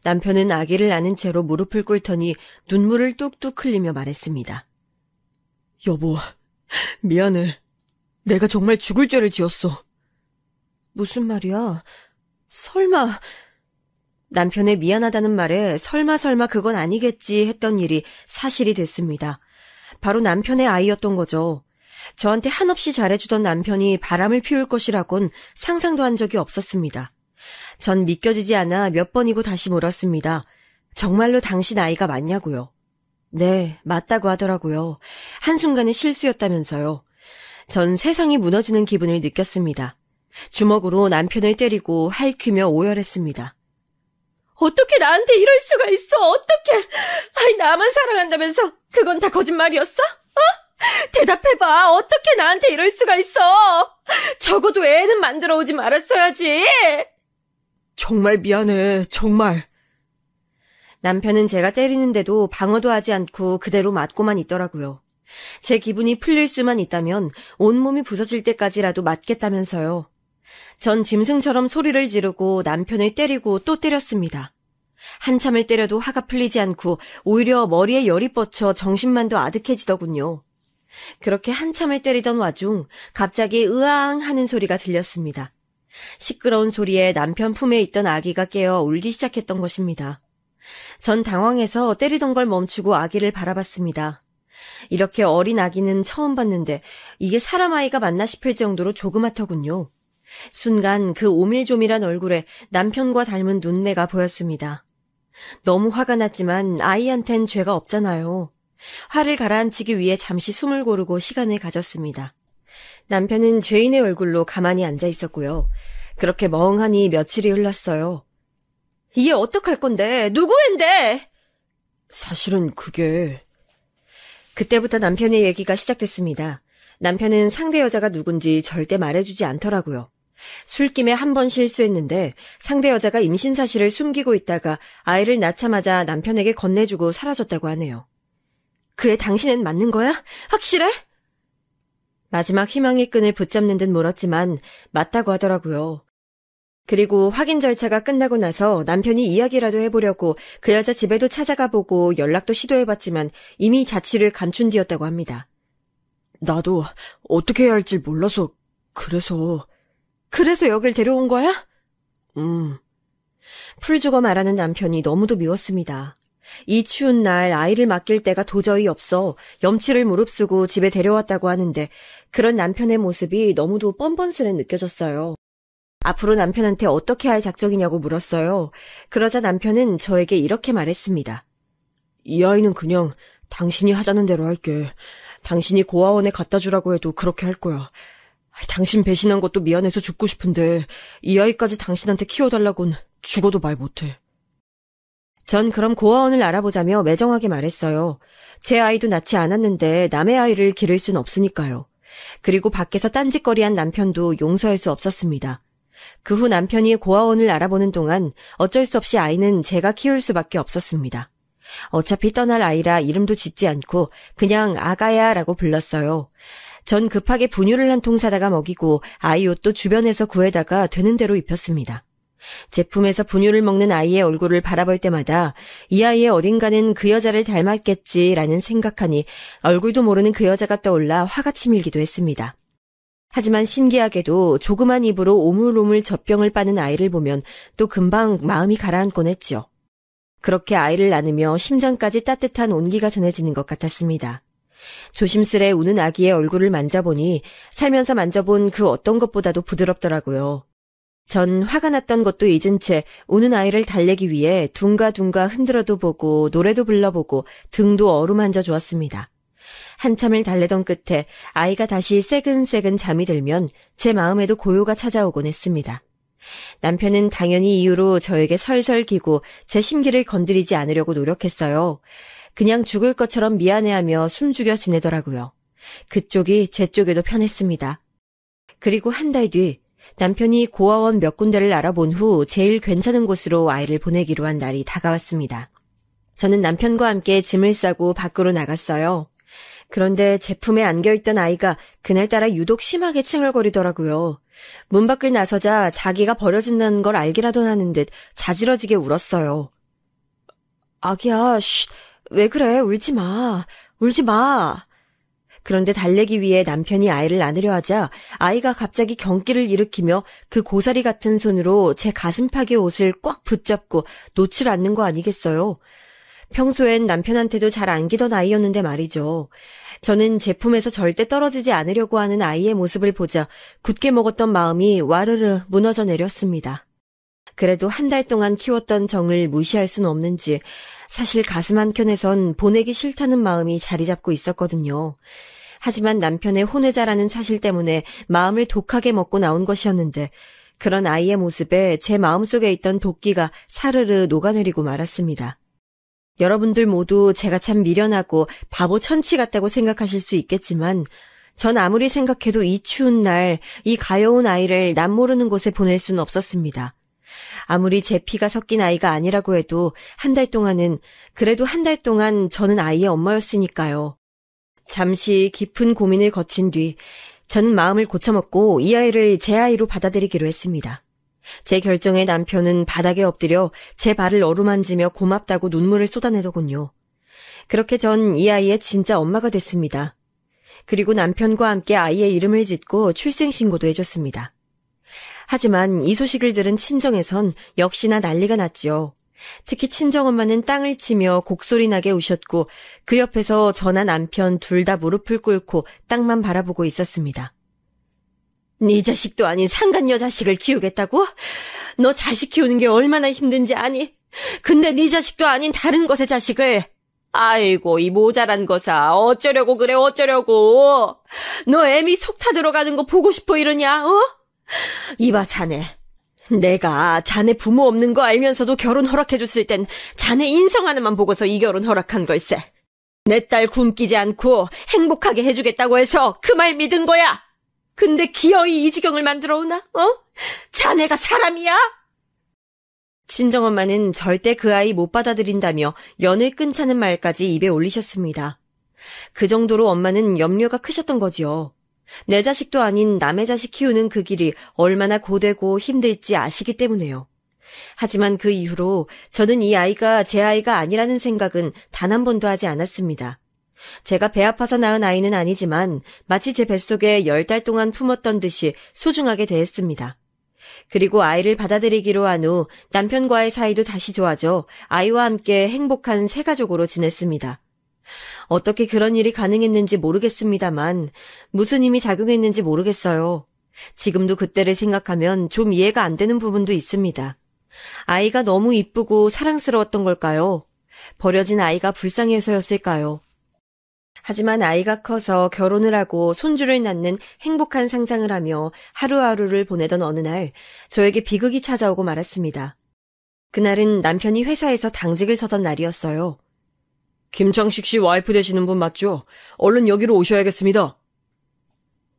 남편은 아기를 안은 채로 무릎을 꿇더니 눈물을 뚝뚝 흘리며 말했습니다. 여보, 미안해. 내가 정말 죽을 죄를 지었어. 무슨 말이야? 설마... 남편의 미안하다는 말에 설마 그건 아니겠지 했던 일이 사실이 됐습니다. 바로 남편의 아이였던 거죠. 저한테 한없이 잘해주던 남편이 바람을 피울 것이라곤 상상도 한 적이 없었습니다. 전 믿겨지지 않아 몇 번이고 다시 물었습니다. 정말로 당신 아이가 맞냐고요. 네, 맞다고 하더라고요. 한순간의 실수였다면서요. 전 세상이 무너지는 기분을 느꼈습니다. 주먹으로 남편을 때리고 할퀴며 오열했습니다. 어떻게 나한테 이럴 수가 있어? 어떻게? 아이, 나만 사랑한다면서 그건 다 거짓말이었어? 대답해봐. 어떻게 나한테 이럴 수가 있어? 적어도 애는 만들어 오지 말았어야지. 정말 미안해. 정말. 남편은 제가 때리는데도 방어도 하지 않고 그대로 맞고만 있더라고요. 제 기분이 풀릴 수만 있다면 온몸이 부서질 때까지라도 맞겠다면서요. 전 짐승처럼 소리를 지르고 남편을 때리고 또 때렸습니다. 한참을 때려도 화가 풀리지 않고 오히려 머리에 열이 뻗쳐 정신만 더 아득해지더군요. 그렇게 한참을 때리던 와중 갑자기 으앙 하는 소리가 들렸습니다. 시끄러운 소리에 남편 품에 있던 아기가 깨어 울기 시작했던 것입니다. 전 당황해서 때리던 걸 멈추고 아기를 바라봤습니다. 이렇게 어린 아기는 처음 봤는데 이게 사람 아이가 맞나 싶을 정도로 조그맣더군요. 순간 그 오밀조밀한 얼굴에 남편과 닮은 눈매가 보였습니다. 너무 화가 났지만 아이한텐 죄가 없잖아요. 화를 가라앉히기 위해 잠시 숨을 고르고 시간을 가졌습니다. 남편은 죄인의 얼굴로 가만히 앉아 있었고요. 그렇게 멍하니 며칠이 흘렀어요. 이게 어떡할 건데? 누구 앤데? 사실은 그게... 그때부터 남편의 얘기가 시작됐습니다. 남편은 상대 여자가 누군지 절대 말해주지 않더라고요. 술김에 한 번 실수했는데 상대 여자가 임신 사실을 숨기고 있다가 아이를 낳자마자 남편에게 건네주고 사라졌다고 하네요. 그 애 당신은 맞는 거야? 확실해? 마지막 희망의 끈을 붙잡는 듯 물었지만 맞다고 하더라고요. 그리고 확인 절차가 끝나고 나서 남편이 이야기라도 해보려고 그 여자 집에도 찾아가 보고 연락도 시도해봤지만 이미 자취를 감춘 뒤였다고 합니다. 나도 어떻게 해야 할지 몰라서 그래서 여길 데려온 거야? 풀 죽어 말하는 남편이 너무도 미웠습니다. 이 추운 날 아이를 맡길 데가 도저히 없어 염치를 무릅쓰고 집에 데려왔다고 하는데 그런 남편의 모습이 너무도 뻔뻔스레 느껴졌어요. 앞으로 남편한테 어떻게 할 작정이냐고 물었어요. 그러자 남편은 저에게 이렇게 말했습니다. 이 아이는 그냥 당신이 하자는 대로 할게. 당신이 고아원에 갖다 주라고 해도 그렇게 할 거야. 당신 배신한 것도 미안해서 죽고 싶은데 이 아이까지 당신한테 키워달라곤 죽어도 말 못해. 전 그럼 고아원을 알아보자며 매정하게 말했어요. 제 아이도 낳지 않았는데 남의 아이를 기를 순 없으니까요. 그리고 밖에서 딴짓거리한 남편도 용서할 수 없었습니다. 그 후 남편이 고아원을 알아보는 동안 어쩔 수 없이 아이는 제가 키울 수밖에 없었습니다. 어차피 떠날 아이라 이름도 짓지 않고 그냥 아가야라고 불렀어요. 전 급하게 분유를 한 통 사다가 먹이고 아이 옷도 주변에서 구해다가 되는 대로 입혔습니다. 제품에서 분유를 먹는 아이의 얼굴을 바라볼 때마다 이 아이의 어딘가는 그 여자를 닮았겠지라는 생각하니 얼굴도 모르는 그 여자가 떠올라 화가 치밀기도 했습니다. 하지만 신기하게도 조그만 입으로 오물오물 젖병을 빠는 아이를 보면 또 금방 마음이 가라앉곤 했죠. 그렇게 아이를 낳으며 심장까지 따뜻한 온기가 전해지는 것 같았습니다. 조심스레 우는 아기의 얼굴을 만져보니 살면서 만져본 그 어떤 것보다도 부드럽더라고요. 전 화가 났던 것도 잊은 채 우는 아이를 달래기 위해 둥가둥가 흔들어도 보고 노래도 불러보고 등도 어루만져 주었습니다. 한참을 달래던 끝에 아이가 다시 새근새근 잠이 들면 제 마음에도 고요가 찾아오곤 했습니다. 남편은 당연히 이유로 저에게 설설 기고 제 심기를 건드리지 않으려고 노력했어요. 그냥 죽을 것처럼 미안해하며 숨죽여 지내더라고요. 그쪽이 제 쪽에도 편했습니다. 그리고 한 달 뒤 남편이 고아원 몇 군데를 알아본 후 제일 괜찮은 곳으로 아이를 보내기로 한 날이 다가왔습니다. 저는 남편과 함께 짐을 싸고 밖으로 나갔어요. 그런데 제품에 안겨있던 아이가 그날따라 유독 심하게 칭얼거리더라고요. 문 밖을 나서자 자기가 버려진다는 걸 알기라도 하는 듯 자지러지게 울었어요. 아기야, 쉿, 왜 그래? 울지 마. 울지 마. 그런데 달래기 위해 남편이 아이를 안으려 하자 아이가 갑자기 경기를 일으키며 그 고사리 같은 손으로 제 가슴팍의 옷을 꽉 붙잡고 놓질 않는 거 아니겠어요? 평소엔 남편한테도 잘 안기던 아이였는데 말이죠. 저는 제품에서 절대 떨어지지 않으려고 하는 아이의 모습을 보자 굳게 먹었던 마음이 와르르 무너져 내렸습니다. 그래도 한 달 동안 키웠던 정을 무시할 순 없는지 사실 가슴 한켠에선 보내기 싫다는 마음이 자리 잡고 있었거든요. 하지만 남편의 혼외자라는 사실 때문에 마음을 독하게 먹고 나온 것이었는데 그런 아이의 모습에 제 마음속에 있던 도끼가 사르르 녹아내리고 말았습니다. 여러분들 모두 제가 참 미련하고 바보 천치 같다고 생각하실 수 있겠지만 전 아무리 생각해도 이 추운 날 이 가여운 아이를 남모르는 곳에 보낼 수는 없었습니다. 아무리 제 피가 섞인 아이가 아니라고 해도 한 달 동안은 그래도 한 달 동안 저는 아이의 엄마였으니까요. 잠시 깊은 고민을 거친 뒤 저는 마음을 고쳐먹고 이 아이를 제 아이로 받아들이기로 했습니다. 제 결정에 남편은 바닥에 엎드려 제 발을 어루만지며 고맙다고 눈물을 쏟아내더군요. 그렇게 전 이 아이의 진짜 엄마가 됐습니다. 그리고 남편과 함께 아이의 이름을 짓고 출생신고도 해줬습니다. 하지만 이 소식을 들은 친정에선 역시나 난리가 났지요. 특히 친정엄마는 땅을 치며 곡소리 나게 우셨고 그 옆에서 저나 남편 둘 다 무릎을 꿇고 땅만 바라보고 있었습니다. 네 자식도 아닌 상간녀 자식을 키우겠다고? 너 자식 키우는 게 얼마나 힘든지 아니? 근데 네 자식도 아닌 다른 것의 자식을... 아이고 이 모자란 거사 어쩌려고 그래 어쩌려고. 너 애미 속 타들어가는 거 보고 싶어 이러냐 어? 이봐 자네. 내가 자네 부모 없는 거 알면서도 결혼 허락해줬을 땐 자네 인성 하나만 보고서 이 결혼 허락한 걸세. 내 딸 굶기지 않고 행복하게 해주겠다고 해서 그 말 믿은 거야. 근데 기어이 이 지경을 만들어 오나? 어? 자네가 사람이야? 친정엄마는 절대 그 아이 못 받아들인다며 연을 끊자는 말까지 입에 올리셨습니다. 그 정도로 엄마는 염려가 크셨던 거지요. 내 자식도 아닌 남의 자식 키우는 그 길이 얼마나 고되고 힘들지 아시기 때문에요. 하지만 그 이후로 저는 이 아이가 제 아이가 아니라는 생각은 단 한 번도 하지 않았습니다. 제가 배 아파서 낳은 아이는 아니지만 마치 제 뱃속에 10달 동안 품었던 듯이 소중하게 대했습니다. 그리고 아이를 받아들이기로 한 후 남편과의 사이도 다시 좋아져 아이와 함께 행복한 새 가족으로 지냈습니다. 어떻게 그런 일이 가능했는지 모르겠습니다만 무슨 힘이 작용했는지 모르겠어요. 지금도 그때를 생각하면 좀 이해가 안 되는 부분도 있습니다. 아이가 너무 이쁘고 사랑스러웠던 걸까요? 버려진 아이가 불쌍해서였을까요? 하지만 아이가 커서 결혼을 하고 손주를 낳는 행복한 상상을 하며 하루하루를 보내던 어느 날 저에게 비극이 찾아오고 말았습니다. 그날은 남편이 회사에서 당직을 서던 날이었어요. 김창식 씨 와이프 되시는 분 맞죠? 얼른 여기로 오셔야겠습니다.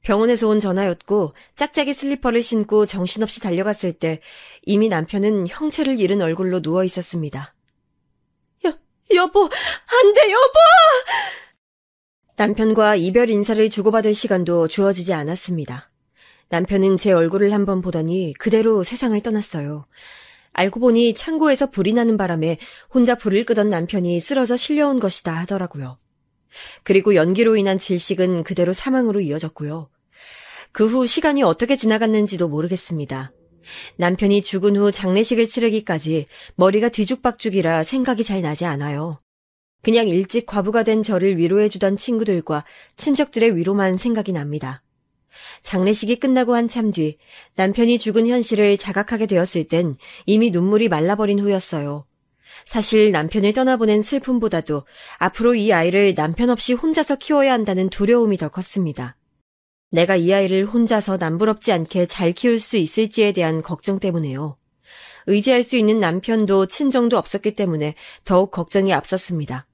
병원에서 온 전화였고 짝짝이 슬리퍼를 신고 정신없이 달려갔을 때 이미 남편은 형체를 잃은 얼굴로 누워 있었습니다. 여보, 안 돼, 여보! 남편과 이별 인사를 주고받을 시간도 주어지지 않았습니다. 남편은 제 얼굴을 한번 보더니 그대로 세상을 떠났어요. 알고 보니 창고에서 불이 나는 바람에 혼자 불을 끄던 남편이 쓰러져 실려온 것이다 하더라고요. 그리고 연기로 인한 질식은 그대로 사망으로 이어졌고요. 그 후 시간이 어떻게 지나갔는지도 모르겠습니다. 남편이 죽은 후 장례식을 치르기까지 머리가 뒤죽박죽이라 생각이 잘 나지 않아요. 그냥 일찍 과부가 된 저를 위로해주던 친구들과 친척들의 위로만 생각이 납니다. 장례식이 끝나고 한참 뒤 남편이 죽은 현실을 자각하게 되었을 땐 이미 눈물이 말라버린 후였어요. 사실 남편을 떠나보낸 슬픔보다도 앞으로 이 아이를 남편 없이 혼자서 키워야 한다는 두려움이 더 컸습니다. 내가 이 아이를 혼자서 남부럽지 않게 잘 키울 수 있을지에 대한 걱정 때문에요. 의지할 수 있는 남편도 친정도 없었기 때문에 더욱 걱정이 앞섰습니다.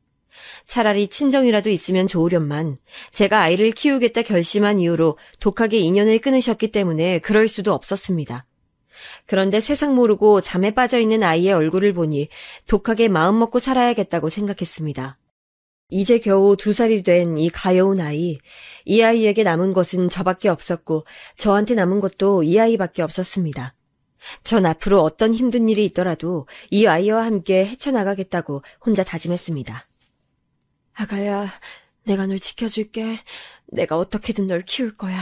차라리 친정이라도 있으면 좋으련만 제가 아이를 키우겠다 결심한 이후로 독하게 인연을 끊으셨기 때문에 그럴 수도 없었습니다. 그런데 세상 모르고 잠에 빠져있는 아이의 얼굴을 보니 독하게 마음먹고 살아야겠다고 생각했습니다. 이제 겨우 2살이 된 이 가여운 아이, 이 아이에게 남은 것은 저밖에 없었고 저한테 남은 것도 이 아이밖에 없었습니다. 전 앞으로 어떤 힘든 일이 있더라도 이 아이와 함께 헤쳐나가겠다고 혼자 다짐했습니다. 아가야, 내가 널 지켜줄게. 내가 어떻게든 널 키울 거야.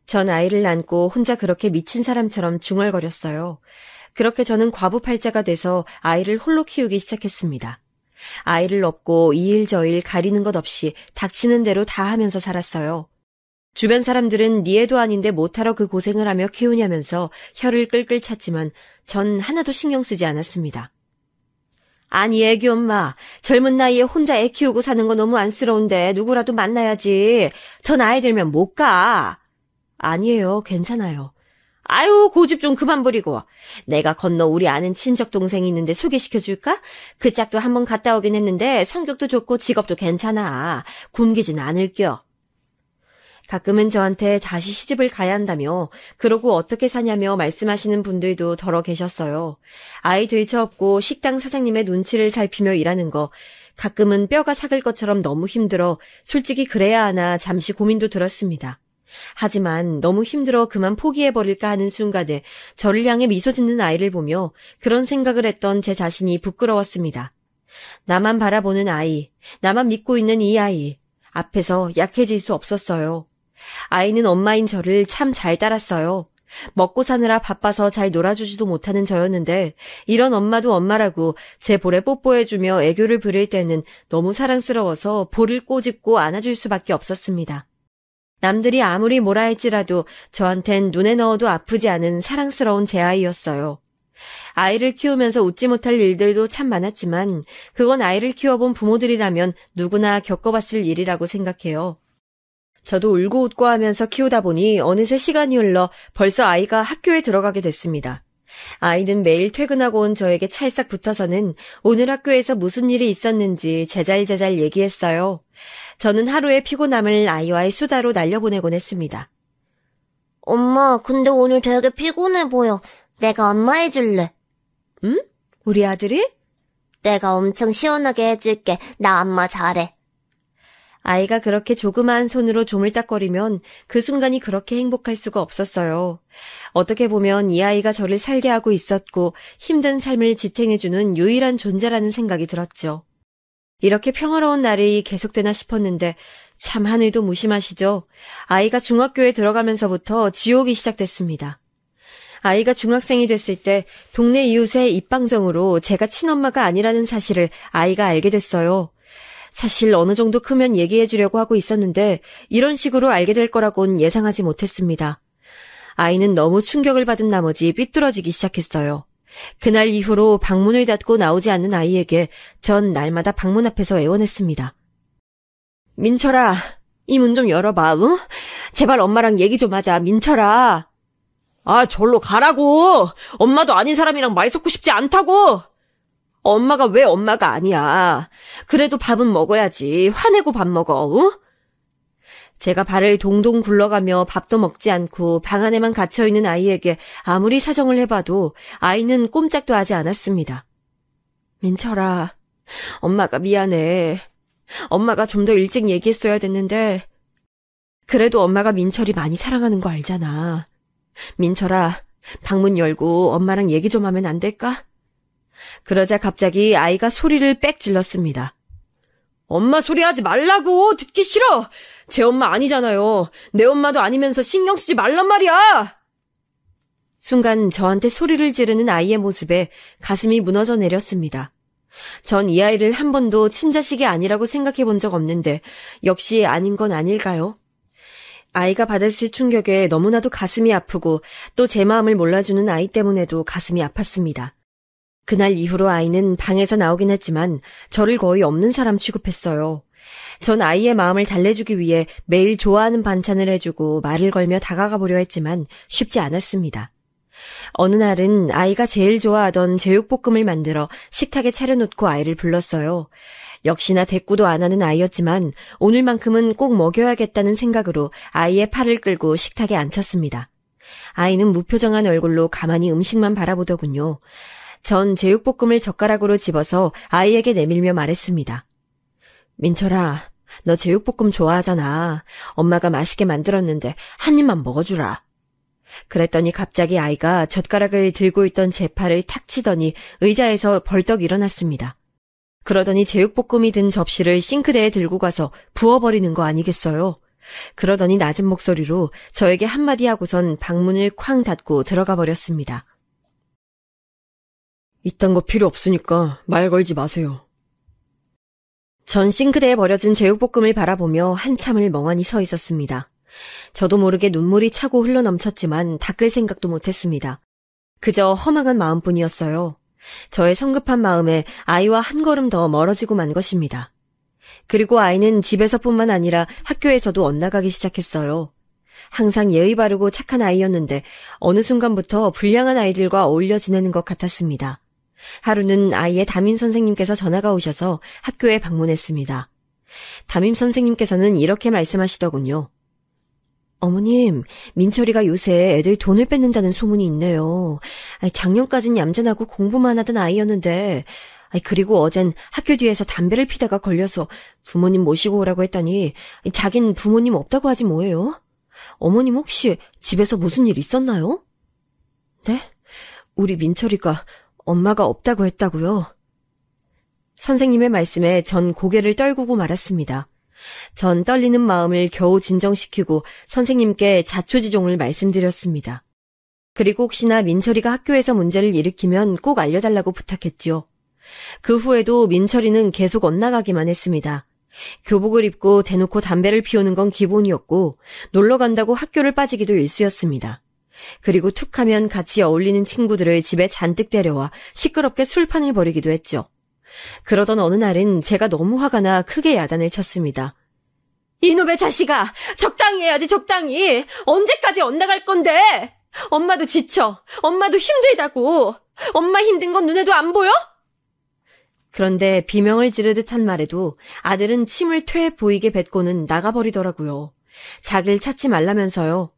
전 아이를 안고 혼자 그렇게 미친 사람처럼 중얼거렸어요. 그렇게 저는 과부팔자가 돼서 아이를 홀로 키우기 시작했습니다. 아이를 업고 이 일 저 일 가리는 것 없이 닥치는 대로 다 하면서 살았어요. 주변 사람들은 네 애도 아닌데 못하러 그 고생을 하며 키우냐면서 혀를 끌끌 찼지만 전 하나도 신경 쓰지 않았습니다. 아니 애기 엄마, 젊은 나이에 혼자 애 키우고 사는 거 너무 안쓰러운데 누구라도 만나야지. 저 나이 들면 못 가. 아니에요, 괜찮아요. 아유, 고집 좀 그만 부리고. 내가 건너 우리 아는 친척 동생이 있는데 소개시켜줄까? 그 짝도 한번 갔다 오긴 했는데 성격도 좋고 직업도 괜찮아. 굶기진 않을겨. 가끔은 저한테 다시 시집을 가야 한다며 그러고 어떻게 사냐며 말씀하시는 분들도 더러 계셨어요. 아이 들쳐업고 식당 사장님의 눈치를 살피며 일하는 거 가끔은 뼈가 삭을 것처럼 너무 힘들어 솔직히 그래야 하나 잠시 고민도 들었습니다. 하지만 너무 힘들어 그만 포기해버릴까 하는 순간에 저를 향해 미소 짓는 아이를 보며 그런 생각을 했던 제 자신이 부끄러웠습니다. 나만 바라보는 아이, 나만 믿고 있는 이 아이, 앞에서 약해질 수 없었어요. 아이는 엄마인 저를 참 잘 따랐어요. 먹고 사느라 바빠서 잘 놀아주지도 못하는 저였는데 이런 엄마도 엄마라고 제 볼에 뽀뽀해주며 애교를 부릴 때는 너무 사랑스러워서 볼을 꼬집고 안아줄 수밖에 없었습니다. 남들이 아무리 뭐라 할지라도 저한텐 눈에 넣어도 아프지 않은 사랑스러운 제 아이였어요. 아이를 키우면서 웃지 못할 일들도 참 많았지만 그건 아이를 키워본 부모들이라면 누구나 겪어봤을 일이라고 생각해요. 저도 울고 웃고 하면서 키우다 보니 어느새 시간이 흘러 벌써 아이가 학교에 들어가게 됐습니다. 아이는 매일 퇴근하고 온 저에게 찰싹 붙어서는 오늘 학교에서 무슨 일이 있었는지 제잘제잘 얘기했어요. 저는 하루의 피곤함을 아이와의 수다로 날려보내곤 했습니다. 엄마, 근데 오늘 되게 피곤해 보여. 내가 엄마 해줄래. 응? 우리 아들이? 내가 엄청 시원하게 해줄게. 나 엄마 잘해. 아이가 그렇게 조그마한 손으로 조물딱거리면 그 순간이 그렇게 행복할 수가 없었어요. 어떻게 보면 이 아이가 저를 살게 하고 있었고 힘든 삶을 지탱해주는 유일한 존재라는 생각이 들었죠. 이렇게 평화로운 날이 계속되나 싶었는데 참 하늘도 무심하시죠. 아이가 중학교에 들어가면서부터 지옥이 시작됐습니다. 아이가 중학생이 됐을 때 동네 이웃의 입방정으로 제가 친엄마가 아니라는 사실을 아이가 알게 됐어요. 사실 어느 정도 크면 얘기해 주려고 하고 있었는데 이런 식으로 알게 될 거라곤 예상하지 못했습니다. 아이는 너무 충격을 받은 나머지 삐뚤어지기 시작했어요. 그날 이후로 방문을 닫고 나오지 않는 아이에게 전 날마다 방문 앞에서 애원했습니다. 민철아, 이 문 좀 열어봐, 응? 제발 엄마랑 얘기 좀 하자, 민철아. 아, 절로 가라고. 엄마도 아닌 사람이랑 말 섞고 싶지 않다고. 엄마가 왜 엄마가 아니야. 그래도 밥은 먹어야지. 화내고 밥 먹어, 응? 제가 발을 동동 굴러가며 밥도 먹지 않고 방 안에만 갇혀있는 아이에게 아무리 사정을 해봐도 아이는 꼼짝도 하지 않았습니다. 민철아, 엄마가 미안해. 엄마가 좀 더 일찍 얘기했어야 됐는데 그래도 엄마가 민철이 많이 사랑하는 거 알잖아. 민철아, 방문 열고 엄마랑 얘기 좀 하면 안 될까? 그러자 갑자기 아이가 소리를 빽 질렀습니다. 엄마 소리 하지 말라고! 듣기 싫어! 제 엄마 아니잖아요. 내 엄마도 아니면서 신경 쓰지 말란 말이야! 순간 저한테 소리를 지르는 아이의 모습에 가슴이 무너져 내렸습니다. 전 이 아이를 한 번도 친자식이 아니라고 생각해 본 적 없는데 역시 아닌 건 아닐까요? 아이가 받았을 충격에 너무나도 가슴이 아프고 또 제 마음을 몰라주는 아이 때문에도 가슴이 아팠습니다. 그날 이후로 아이는 방에서 나오긴 했지만 저를 거의 없는 사람 취급했어요. 전 아이의 마음을 달래주기 위해 매일 좋아하는 반찬을 해주고 말을 걸며 다가가 보려 했지만 쉽지 않았습니다. 어느 날은 아이가 제일 좋아하던 제육볶음을 만들어 식탁에 차려놓고 아이를 불렀어요. 역시나 대꾸도 안 하는 아이였지만 오늘만큼은 꼭 먹여야겠다는 생각으로 아이의 팔을 끌고 식탁에 앉혔습니다. 아이는 무표정한 얼굴로 가만히 음식만 바라보더군요. 전 제육볶음을 젓가락으로 집어서 아이에게 내밀며 말했습니다. 민철아, 너 제육볶음 좋아하잖아. 엄마가 맛있게 만들었는데 한 입만 먹어주라. 그랬더니 갑자기 아이가 젓가락을 들고 있던 제 팔을 탁 치더니 의자에서 벌떡 일어났습니다. 그러더니 제육볶음이 든 접시를 싱크대에 들고 가서 부어버리는 거 아니겠어요? 그러더니 낮은 목소리로 저에게 한마디 하고선 방문을 쾅 닫고 들어가 버렸습니다. 이딴 거 필요 없으니까 말 걸지 마세요. 전 싱크대에 버려진 제육볶음을 바라보며 한참을 멍하니 서 있었습니다. 저도 모르게 눈물이 차고 흘러넘쳤지만 닦을 생각도 못했습니다. 그저 허망한 마음뿐이었어요. 저의 성급한 마음에 아이와 한 걸음 더 멀어지고 만 것입니다. 그리고 아이는 집에서뿐만 아니라 학교에서도 엇나가기 시작했어요. 항상 예의 바르고 착한 아이였는데 어느 순간부터 불량한 아이들과 어울려 지내는 것 같았습니다. 하루는 아이의 담임 선생님께서 전화가 오셔서 학교에 방문했습니다. 담임 선생님께서는 이렇게 말씀하시더군요. 어머님, 민철이가 요새 애들 돈을 뺏는다는 소문이 있네요. 작년까진 얌전하고 공부만 하던 아이였는데, 그리고 어젠 학교 뒤에서 담배를 피다가 걸려서 부모님 모시고 오라고 했더니 자긴 부모님 없다고 하지 뭐예요? 어머님 혹시 집에서 무슨 일 있었나요? 네? 우리 민철이가 엄마가 없다고 했다고요? 선생님의 말씀에 전 고개를 떨구고 말았습니다. 전 떨리는 마음을 겨우 진정시키고 선생님께 자초지종을 말씀드렸습니다. 그리고 혹시나 민철이가 학교에서 문제를 일으키면 꼭 알려달라고 부탁했지요. 그 후에도 민철이는 계속 엇나가기만 했습니다. 교복을 입고 대놓고 담배를 피우는 건 기본이었고 놀러 간다고 학교를 빠지기도 일쑤였습니다. 그리고 툭하면 같이 어울리는 친구들을 집에 잔뜩 데려와 시끄럽게 술판을 벌이기도 했죠. 그러던 어느 날은 제가 너무 화가 나 크게 야단을 쳤습니다. 이놈의 자식아! 적당히 해야지 적당히! 언제까지 엇나갈 건데! 엄마도 지쳐! 엄마도 힘들다고! 엄마 힘든 건 눈에도 안 보여? 그런데 비명을 지르듯 한 말에도 아들은 침을 퇴 보이게 뱉고는 나가버리더라고요. 자기를 찾지 말라면서요.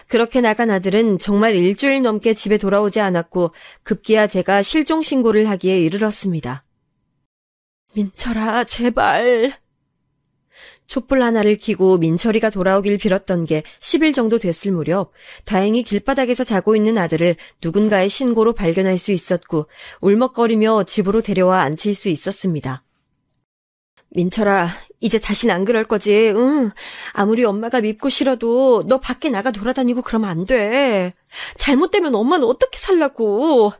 그렇게 나간 아들은 정말 일주일 넘게 집에 돌아오지 않았고 급기야 제가 실종 신고를 하기에 이르렀습니다. 민철아, 제발. 촛불 하나를 켜고 민철이가 돌아오길 빌었던 게 10일 정도 됐을 무렵 다행히 길바닥에서 자고 있는 아들을 누군가의 신고로 발견할 수 있었고 울먹거리며 집으로 데려와 앉힐 수 있었습니다. 민철아, 이제 다신 안 그럴 거지, 응? 아무리 엄마가 밉고 싫어도 너 밖에 나가 돌아다니고 그러면 안 돼. 잘못되면 엄마는 어떻게 살라고.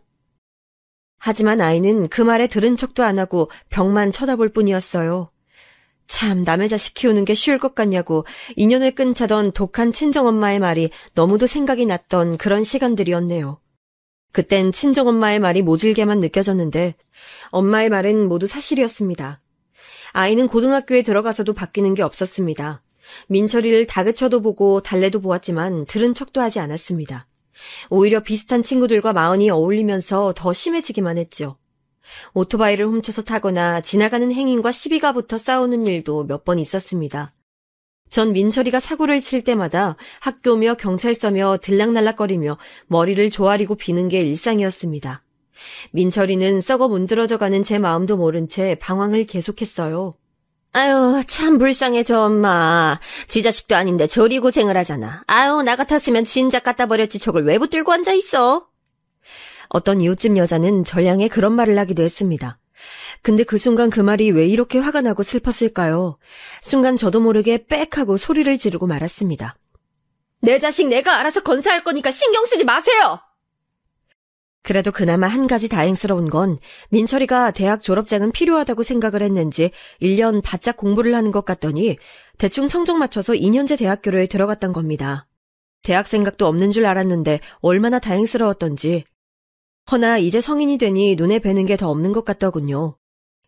하지만 아이는 그 말에 들은 척도 안 하고 벽만 쳐다볼 뿐이었어요. 참 남의 자식 키우는 게 쉬울 것 같냐고 인연을 끊자던 독한 친정엄마의 말이 너무도 생각이 났던 그런 시간들이었네요. 그땐 친정엄마의 말이 모질게만 느껴졌는데 엄마의 말은 모두 사실이었습니다. 아이는 고등학교에 들어가서도 바뀌는 게 없었습니다. 민철이를 다그쳐도 보고 달래도 보았지만 들은 척도 하지 않았습니다. 오히려 비슷한 친구들과 마흔이 어울리면서 더 심해지기만 했죠. 오토바이를 훔쳐서 타거나 지나가는 행인과 시비가 붙어 싸우는 일도 몇 번 있었습니다. 전 민철이가 사고를 칠 때마다 학교며 경찰서며 들락날락거리며 머리를 조아리고 비는 게 일상이었습니다. 민철이는 썩어 문드러져가는 제 마음도 모른 채 방황을 계속했어요. 아유, 참 불쌍해 저 엄마. 지 자식도 아닌데 저리 고생을 하잖아. 아유, 나 같았으면 진작 갖다 버렸지 저걸 왜 붙들고 앉아있어? 어떤 이웃집 여자는 절 향해 그런 말을 하기도 했습니다. 근데 그 순간 그 말이 왜 이렇게 화가 나고 슬펐을까요? 순간 저도 모르게 빽 하고 소리를 지르고 말았습니다. 내 자식 내가 알아서 건사할 거니까 신경 쓰지 마세요! 그래도 그나마 한 가지 다행스러운 건 민철이가 대학 졸업장은 필요하다고 생각을 했는지 1년 바짝 공부를 하는 것 같더니 대충 성적 맞춰서 2년제 대학교로에 들어갔던 겁니다. 대학 생각도 없는 줄 알았는데 얼마나 다행스러웠던지. 허나 이제 성인이 되니 눈에 뵈는 게 더 없는 것 같더군요.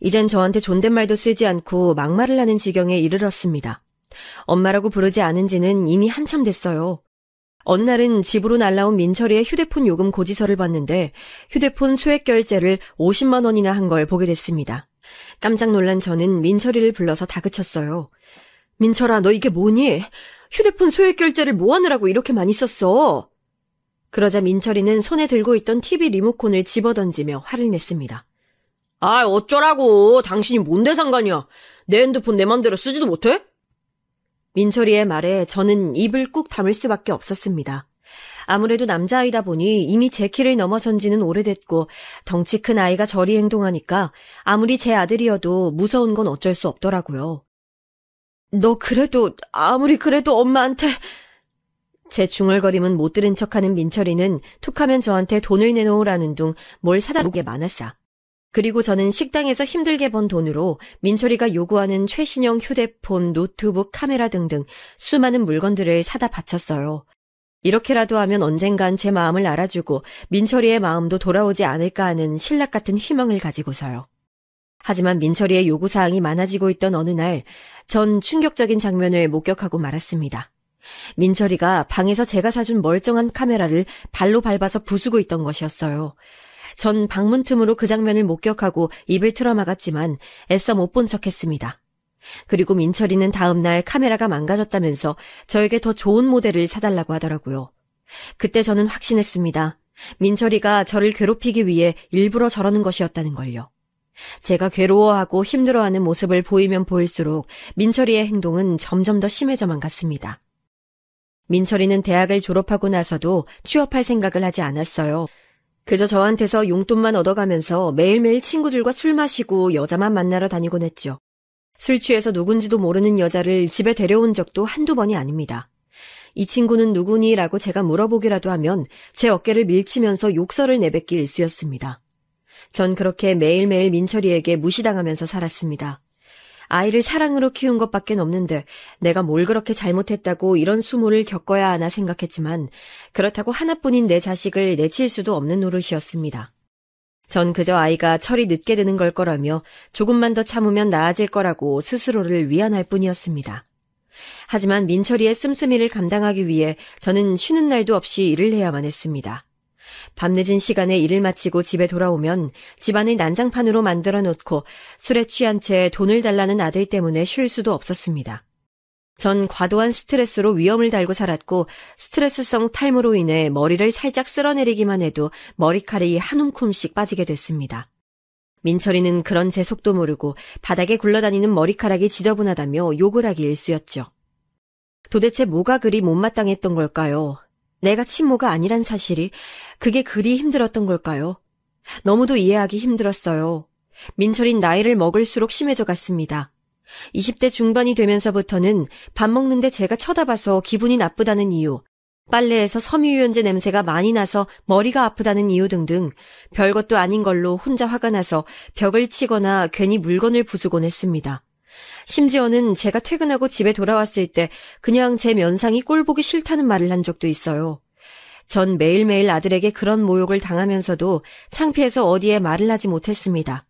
이젠 저한테 존댓말도 쓰지 않고 막말을 하는 지경에 이르렀습니다. 엄마라고 부르지 않은 지는 이미 한참 됐어요. 어느 날은 집으로 날라온 민철이의 휴대폰 요금 고지서를 봤는데 휴대폰 소액 결제를 50만 원이나 한 걸 보게 됐습니다. 깜짝 놀란 저는 민철이를 불러서 다그쳤어요. 민철아, 너 이게 뭐니? 휴대폰 소액 결제를 뭐 하느라고 이렇게 많이 썼어? 그러자 민철이는 손에 들고 있던 TV 리모컨을 집어던지며 화를 냈습니다. 아, 어쩌라고. 당신이 뭔데 상관이야. 내 핸드폰 내 맘대로 쓰지도 못해? 민철이의 말에 저는 입을 꾹 다물 수밖에 없었습니다. 아무래도 남자아이다 보니 이미 제 키를 넘어선 지는 오래됐고 덩치 큰 아이가 저리 행동하니까 아무리 제 아들이어도 무서운 건 어쩔 수 없더라고요. 너 그래도 아무리 그래도 엄마한테... 제 중얼거림은 못 들은 척하는 민철이는 툭하면 저한테 돈을 내놓으라는 둥 뭘 사다 놓게 많았사. 그리고 저는 식당에서 힘들게 번 돈으로 민철이가 요구하는 최신형 휴대폰, 노트북, 카메라 등등 수많은 물건들을 사다 바쳤어요. 이렇게라도 하면 언젠간 제 마음을 알아주고 민철이의 마음도 돌아오지 않을까 하는 신락 같은 희망을 가지고서요. 하지만 민철이의 요구사항이 많아지고 있던 어느 날, 전 충격적인 장면을 목격하고 말았습니다. 민철이가 방에서 제가 사준 멀쩡한 카메라를 발로 밟아서 부수고 있던 것이었어요. 전 방문 틈으로 그 장면을 목격하고 입을 틀어막았지만 애써 못 본 척했습니다. 그리고 민철이는 다음날 카메라가 망가졌다면서 저에게 더 좋은 모델을 사달라고 하더라고요. 그때 저는 확신했습니다. 민철이가 저를 괴롭히기 위해 일부러 저러는 것이었다는 걸요. 제가 괴로워하고 힘들어하는 모습을 보이면 보일수록 민철이의 행동은 점점 더 심해져만 갔습니다. 민철이는 대학을 졸업하고 나서도 취업할 생각을 하지 않았어요. 그저 저한테서 용돈만 얻어가면서 매일매일 친구들과 술 마시고 여자만 만나러 다니곤 했죠. 술 취해서 누군지도 모르는 여자를 집에 데려온 적도 한두 번이 아닙니다. 이 친구는 누구니? 라고 제가 물어보기라도 하면 제 어깨를 밀치면서 욕설을 내뱉기 일쑤였습니다. 전 그렇게 매일매일 민철이에게 무시당하면서 살았습니다. 아이를 사랑으로 키운 것밖엔 없는데 내가 뭘 그렇게 잘못했다고 이런 수모를 겪어야 하나 생각했지만 그렇다고 하나뿐인 내 자식을 내칠 수도 없는 노릇이었습니다. 전 그저 아이가 철이 늦게 드는 걸 거라며 조금만 더 참으면 나아질 거라고 스스로를 위안할 뿐이었습니다. 하지만 민철이의 씀씀이를 감당하기 위해 저는 쉬는 날도 없이 일을 해야만 했습니다. 밤늦은 시간에 일을 마치고 집에 돌아오면 집안을 난장판으로 만들어 놓고 술에 취한 채 돈을 달라는 아들 때문에 쉴 수도 없었습니다. 전 과도한 스트레스로 위험을 달고 살았고 스트레스성 탈모로 인해 머리를 살짝 쓸어내리기만 해도 머리카락이 한 움큼씩 빠지게 됐습니다. 민철이는 그런 제 속도 모르고 바닥에 굴러다니는 머리카락이 지저분하다며 욕을 하기 일쑤였죠. 도대체 뭐가 그리 못마땅했던 걸까요? 내가 친모가 아니란 사실이 그게 그리 힘들었던 걸까요? 너무도 이해하기 힘들었어요. 민철인 나이를 먹을수록 심해져 갔습니다. 20대 중반이 되면서부터는 밥 먹는데 제가 쳐다봐서 기분이 나쁘다는 이유, 빨래에서 섬유유연제 냄새가 많이 나서 머리가 아프다는 이유 등등 별것도 아닌 걸로 혼자 화가 나서 벽을 치거나 괜히 물건을 부수곤 했습니다. 심지어는 제가 퇴근하고 집에 돌아왔을 때 그냥 제 면상이 꼴보기 싫다는 말을 한 적도 있어요. 전 매일매일 아들에게 그런 모욕을 당하면서도 창피해서 어디에 말을 하지 못했습니다.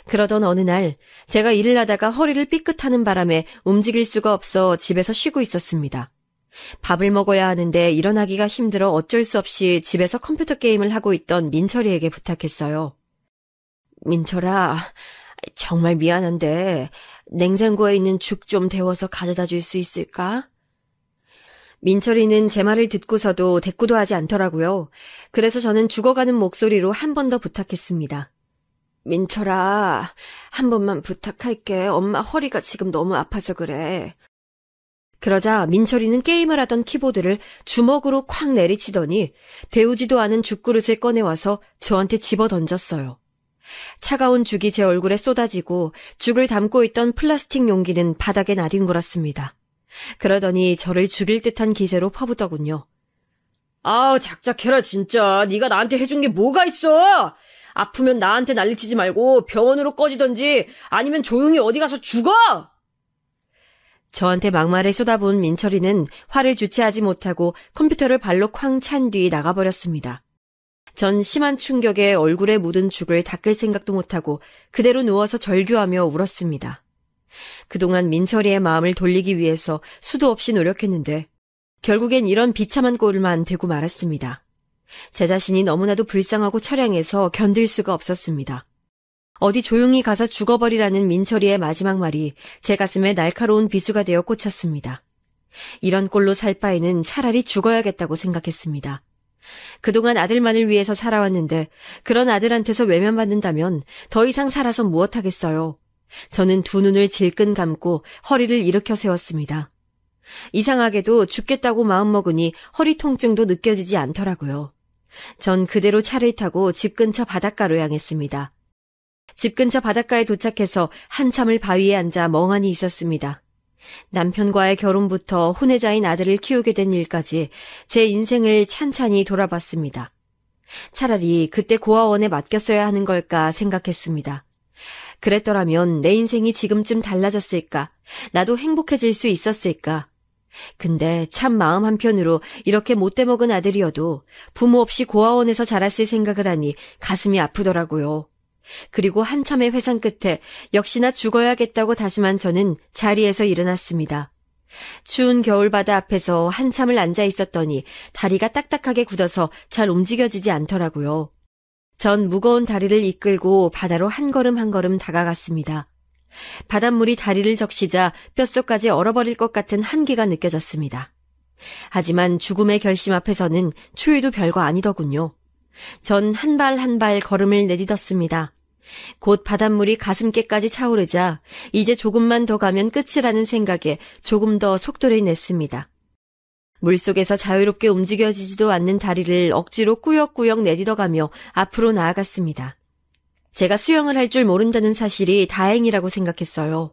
그러던 어느 날 제가 일을 하다가 허리를 삐끗하는 바람에 움직일 수가 없어 집에서 쉬고 있었습니다. 밥을 먹어야 하는데 일어나기가 힘들어 어쩔 수 없이 집에서 컴퓨터 게임을 하고 있던 민철이에게 부탁했어요. 민철아, 정말 미안한데 냉장고에 있는 죽 좀 데워서 가져다 줄 수 있을까? 민철이는 제 말을 듣고서도 대꾸도 하지 않더라고요. 그래서 저는 죽어가는 목소리로 한 번 더 부탁했습니다. 민철아, 한 번만 부탁할게. 엄마 허리가 지금 너무 아파서 그래. 그러자 민철이는 게임을 하던 키보드를 주먹으로 콱 내리치더니 데우지도 않은 죽그릇을 꺼내와서 저한테 집어던졌어요. 차가운 죽이 제 얼굴에 쏟아지고 죽을 담고 있던 플라스틱 용기는 바닥에 나뒹굴었습니다. 그러더니 저를 죽일 듯한 기세로 퍼붓더군요. 아우, 작작해라 진짜. 네가 나한테 해준 게 뭐가 있어? 아프면 나한테 난리치지 말고 병원으로 꺼지던지 아니면 조용히 어디 가서 죽어! 저한테 막말을 쏟아부은 민철이는 화를 주체하지 못하고 컴퓨터를 발로 쾅 찬 뒤 나가버렸습니다. 전 심한 충격에 얼굴에 묻은 죽을 닦을 생각도 못하고 그대로 누워서 절규하며 울었습니다. 그동안 민철이의 마음을 돌리기 위해서 수도 없이 노력했는데 결국엔 이런 비참한 꼴만 되고 말았습니다. 제 자신이 너무나도 불쌍하고 처량해서 견딜 수가 없었습니다. 어디 조용히 가서 죽어버리라는 민철이의 마지막 말이 제 가슴에 날카로운 비수가 되어 꽂혔습니다. 이런 꼴로 살 바에는 차라리 죽어야겠다고 생각했습니다. 그동안 아들만을 위해서 살아왔는데 그런 아들한테서 외면받는다면 더 이상 살아서 무엇하겠어요. 저는 두 눈을 질끈 감고 허리를 일으켜 세웠습니다. 이상하게도 죽겠다고 마음먹으니 허리 통증도 느껴지지 않더라고요. 전 그대로 차를 타고 집 근처 바닷가로 향했습니다. 집 근처 바닷가에 도착해서 한참을 바위에 앉아 멍하니 있었습니다. 남편과의 결혼부터 혼외자인 아들을 키우게 된 일까지 제 인생을 찬찬히 돌아봤습니다. 차라리 그때 고아원에 맡겼어야 하는 걸까 생각했습니다. 그랬더라면 내 인생이 지금쯤 달라졌을까? 나도 행복해질 수 있었을까? 근데 참 마음 한편으로 이렇게 못돼 먹은 아들이어도 부모 없이 고아원에서 자랐을 생각을 하니 가슴이 아프더라고요. 그리고 한참의 회상 끝에 역시나 죽어야겠다고 다짐한 저는 자리에서 일어났습니다. 추운 겨울바다 앞에서 한참을 앉아 있었더니 다리가 딱딱하게 굳어서 잘 움직여지지 않더라고요. 전 무거운 다리를 이끌고 바다로 한 걸음 한 걸음 다가갔습니다. 바닷물이 다리를 적시자 뼛속까지 얼어버릴 것 같은 한기가 느껴졌습니다. 하지만 죽음의 결심 앞에서는 추위도 별거 아니더군요. 전 한 발 한 발 걸음을 내딛었습니다. 곧 바닷물이 가슴께까지 차오르자 이제 조금만 더 가면 끝이라는 생각에 조금 더 속도를 냈습니다. 물속에서 자유롭게 움직여지지도 않는 다리를 억지로 꾸역꾸역 내딛어가며 앞으로 나아갔습니다. 제가 수영을 할 줄 모른다는 사실이 다행이라고 생각했어요.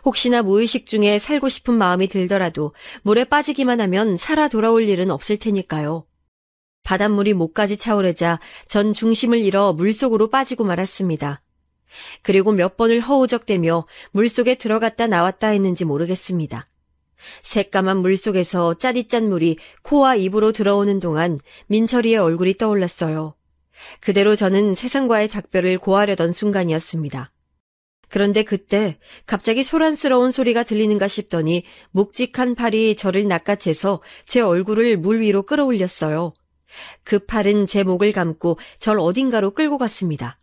혹시나 무의식 중에 살고 싶은 마음이 들더라도 물에 빠지기만 하면 살아 돌아올 일은 없을 테니까요. 바닷물이 목까지 차오르자 전 중심을 잃어 물속으로 빠지고 말았습니다. 그리고 몇 번을 허우적대며 물속에 들어갔다 나왔다 했는지 모르겠습니다. 새까만 물속에서 짜릿짠 물이 코와 입으로 들어오는 동안 민철이의 얼굴이 떠올랐어요. 그대로 저는 세상과의 작별을 고하려던 순간이었습니다. 그런데 그때 갑자기 소란스러운 소리가 들리는가 싶더니 묵직한 팔이 저를 낚아채서 제 얼굴을 물 위로 끌어올렸어요. 그 팔은 제 목을 감고 절 어딘가로 끌고 갔습니다.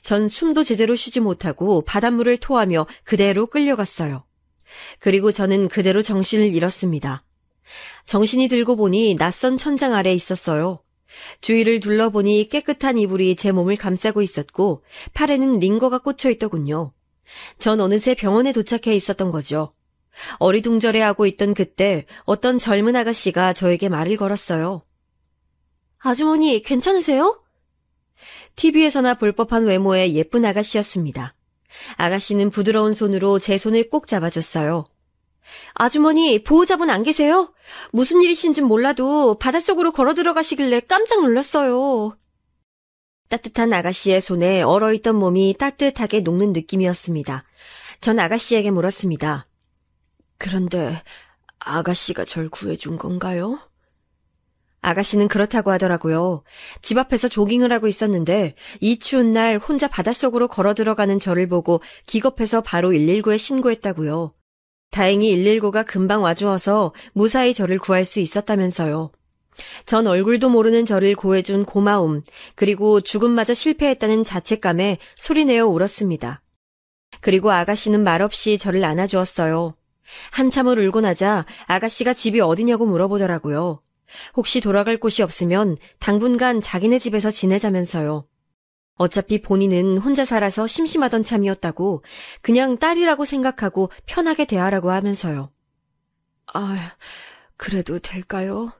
전 숨도 제대로 쉬지 못하고 바닷물을 토하며 그대로 끌려갔어요. 그리고 저는 그대로 정신을 잃었습니다. 정신이 들고 보니 낯선 천장 아래에 있었어요. 주위를 둘러보니 깨끗한 이불이 제 몸을 감싸고 있었고 팔에는 링거가 꽂혀 있더군요. 전 어느새 병원에 도착해 있었던 거죠. 어리둥절해하고 있던 그때 어떤 젊은 아가씨가 저에게 말을 걸었어요. 아주머니 괜찮으세요? TV에서나 볼 법한 외모의 예쁜 아가씨였습니다. 아가씨는 부드러운 손으로 제 손을 꼭 잡아줬어요. 아주머니 보호자분 안 계세요? 무슨 일이신진 몰라도 바닷속으로 걸어 들어가시길래 깜짝 놀랐어요. 따뜻한 아가씨의 손에 얼어있던 몸이 따뜻하게 녹는 느낌이었습니다. 전 아가씨에게 물었습니다. 그런데 아가씨가 절 구해준 건가요? 아가씨는 그렇다고 하더라고요. 집 앞에서 조깅을 하고 있었는데 이 추운 날 혼자 바닷속으로 걸어 들어가는 저를 보고 기겁해서 바로 119에 신고했다고요. 다행히 119가 금방 와주어서 무사히 저를 구할 수 있었다면서요. 전 얼굴도 모르는 저를 구해준 고마움, 그리고 죽음마저 실패했다는 자책감에 소리내어 울었습니다. 그리고 아가씨는 말없이 저를 안아주었어요. 한참을 울고 나자 아가씨가 집이 어디냐고 물어보더라고요. 혹시 돌아갈 곳이 없으면 당분간 자기네 집에서 지내자면서요. 어차피 본인은 혼자 살아서 심심하던 참이었다고 그냥 딸이라고 생각하고 편하게 대하라고 하면서요. 그래도 될까요?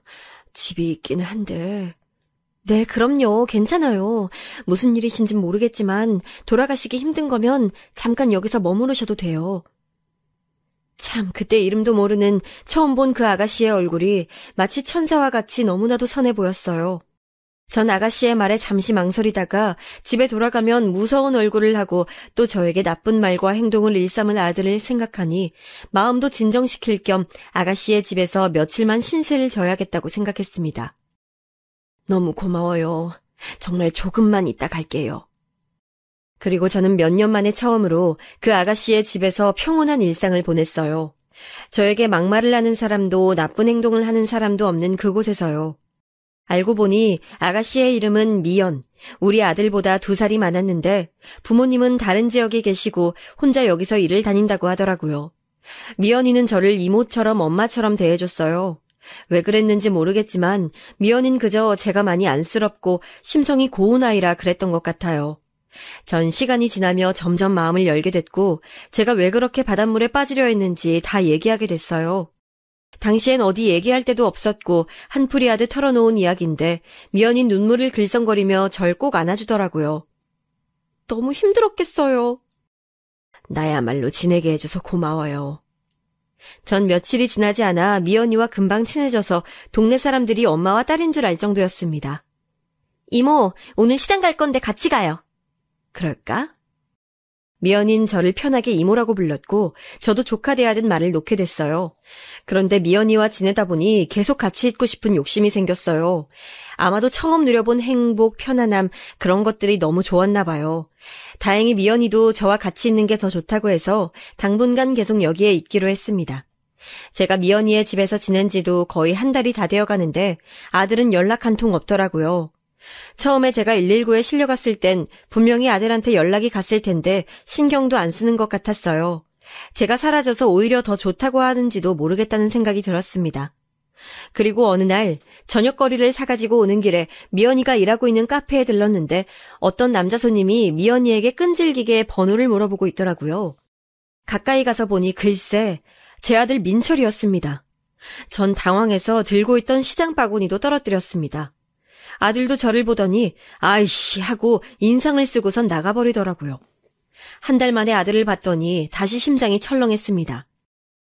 집이 있긴 한데. 네, 그럼요. 괜찮아요. 무슨 일이신진 모르겠지만 돌아가시기 힘든 거면 잠깐 여기서 머무르셔도 돼요. 참, 그때 이름도 모르는 처음 본 그 아가씨의 얼굴이 마치 천사와 같이 너무나도 선해 보였어요. 전 아가씨의 말에 잠시 망설이다가 집에 돌아가면 무서운 얼굴을 하고 또 저에게 나쁜 말과 행동을 일삼을 아들을 생각하니 마음도 진정시킬 겸 아가씨의 집에서 며칠만 신세를 져야겠다고 생각했습니다. 너무 고마워요. 정말 조금만 있다 갈게요. 그리고 저는 몇 년 만에 처음으로 그 아가씨의 집에서 평온한 일상을 보냈어요. 저에게 막말을 하는 사람도 나쁜 행동을 하는 사람도 없는 그곳에서요. 알고 보니 아가씨의 이름은 미연, 우리 아들보다 2살이 많았는데 부모님은 다른 지역에 계시고 혼자 여기서 일을 다닌다고 하더라고요. 미연이는 저를 이모처럼 엄마처럼 대해줬어요. 왜 그랬는지 모르겠지만 미연이는 그저 제가 많이 안쓰럽고 심성이 고운 아이라 그랬던 것 같아요. 전 시간이 지나며 점점 마음을 열게 됐고 제가 왜 그렇게 바닷물에 빠지려 했는지 다 얘기하게 됐어요. 당시엔 어디 얘기할 데도 없었고 한풀이 하듯 털어놓은 이야기인데 미연이 눈물을 글썽거리며 절 꼭 안아주더라고요. 너무 힘들었겠어요. 나야말로 지내게 해줘서 고마워요. 전 며칠이 지나지 않아 미연이와 금방 친해져서 동네 사람들이 엄마와 딸인 줄 알 정도였습니다. 이모, 오늘 시장 갈 건데 같이 가요. 그럴까? 미연이는 저를 편하게 이모라고 불렀고 저도 조카 대하듯 말을 놓게 됐어요. 그런데 미연이와 지내다 보니 계속 같이 있고 싶은 욕심이 생겼어요. 아마도 처음 누려본 행복, 편안함 그런 것들이 너무 좋았나 봐요. 다행히 미연이도 저와 같이 있는 게 더 좋다고 해서 당분간 계속 여기에 있기로 했습니다. 제가 미연이의 집에서 지낸 지도 거의 한 달이 다 되어 가는데 아들은 연락 한 통 없더라고요. 처음에 제가 119에 실려갔을 땐 분명히 아들한테 연락이 갔을 텐데 신경도 안 쓰는 것 같았어요. 제가 사라져서 오히려 더 좋다고 하는지도 모르겠다는 생각이 들었습니다. 그리고 어느 날 저녁거리를 사가지고 오는 길에 미연이가 일하고 있는 카페에 들렀는데 어떤 남자 손님이 미연이에게 끈질기게 번호를 물어보고 있더라고요. 가까이 가서 보니 글쎄 제 아들 민철이었습니다. 전 당황해서 들고 있던 시장 바구니도 떨어뜨렸습니다. 아들도 저를 보더니 아이씨 하고 인상을 쓰고선 나가버리더라고요. 한 달 만에 아들을 봤더니 다시 심장이 철렁했습니다.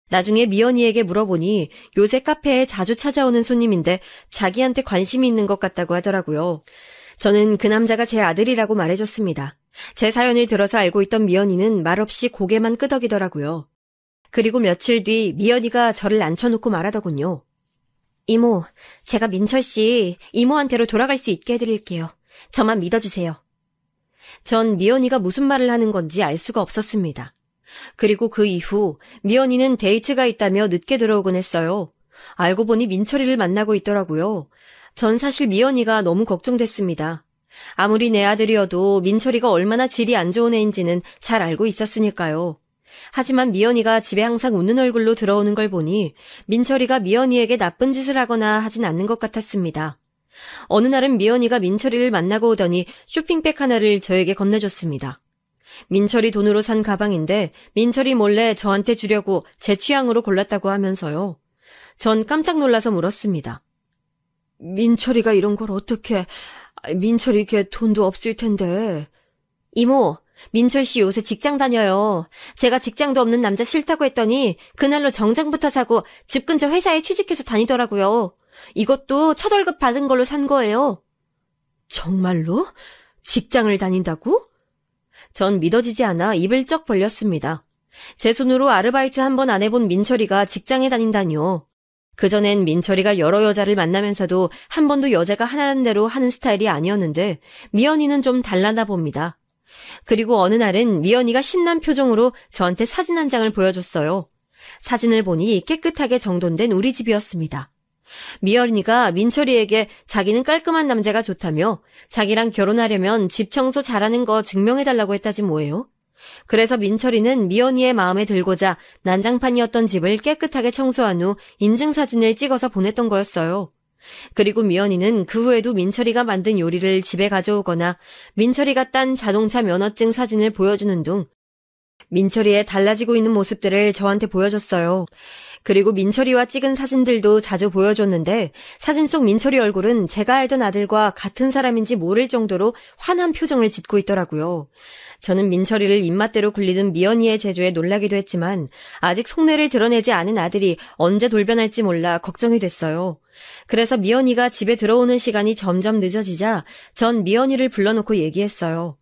나중에 미연이에게 물어보니 요새 카페에 자주 찾아오는 손님인데 자기한테 관심이 있는 것 같다고 하더라고요. 저는 그 남자가 제 아들이라고 말해줬습니다. 제 사연을 들어서 알고 있던 미연이는 말없이 고개만 끄덕이더라고요. 그리고 며칠 뒤 미연이가 저를 앉혀놓고 말하더군요. 이모, 제가 민철 씨 이모한테로 돌아갈 수 있게 해드릴게요. 저만 믿어주세요. 전 미연이가 무슨 말을 하는 건지 알 수가 없었습니다. 그리고 그 이후 미연이는 데이트가 있다며 늦게 들어오곤 했어요. 알고 보니 민철이를 만나고 있더라고요. 전 사실 미연이가 너무 걱정됐습니다. 아무리 내 아들이어도 민철이가 얼마나 질이 안 좋은 애인지는 잘 알고 있었으니까요. 하지만 미연이가 집에 항상 웃는 얼굴로 들어오는 걸 보니 민철이가 미연이에게 나쁜 짓을 하거나 하진 않는 것 같았습니다. 어느 날은 미연이가 민철이를 만나고 오더니 쇼핑백 하나를 저에게 건네줬습니다. 민철이 돈으로 산 가방인데 민철이 몰래 저한테 주려고 제 취향으로 골랐다고 하면서요. 전 깜짝 놀라서 물었습니다. 민철이가 이런 걸 어떻게... 민철이 걔 돈도 없을 텐데... 이모, 민철 씨 요새 직장 다녀요. 제가 직장도 없는 남자 싫다고 했더니 그날로 정장부터 사고 집 근처 회사에 취직해서 다니더라고요. 이것도 첫 월급 받은 걸로 산 거예요. 정말로? 직장을 다닌다고? 전 믿어지지 않아 입을 쩍 벌렸습니다. 제 손으로 아르바이트 한 번 안 해본 민철이가 직장에 다닌다니요. 그전엔 민철이가 여러 여자를 만나면서도 한 번도 여자가 하라는 대로 하는 스타일이 아니었는데 미연이는 좀 달라나 봅니다. 그리고 어느 날은 미연이가 신난 표정으로 저한테 사진 한 장을 보여줬어요. 사진을 보니 깨끗하게 정돈된 우리 집이었습니다. 미연이가 민철이에게 자기는 깔끔한 남자가 좋다며 자기랑 결혼하려면 집 청소 잘하는 거 증명해달라고 했다지 뭐예요. 그래서 민철이는 미연이의 마음에 들고자 난장판이었던 집을 깨끗하게 청소한 후 인증사진을 찍어서 보냈던 거였어요. 그리고 미연이는 그 후에도 민철이가 만든 요리를 집에 가져오거나 민철이가 딴 자동차 면허증 사진을 보여주는 등 민철이의 달라지고 있는 모습들을 저한테 보여줬어요. 그리고 민철이와 찍은 사진들도 자주 보여줬는데 사진 속 민철이 얼굴은 제가 알던 아들과 같은 사람인지 모를 정도로 환한 표정을 짓고 있더라고요. 저는 민철이를 입맛대로 굴리는 미연이의 재주에 놀라기도 했지만 아직 속내를 드러내지 않은 아들이 언제 돌변할지 몰라 걱정이 됐어요. 그래서 미연이가 집에 들어오는 시간이 점점 늦어지자 전 미연이를 불러놓고 얘기했어요.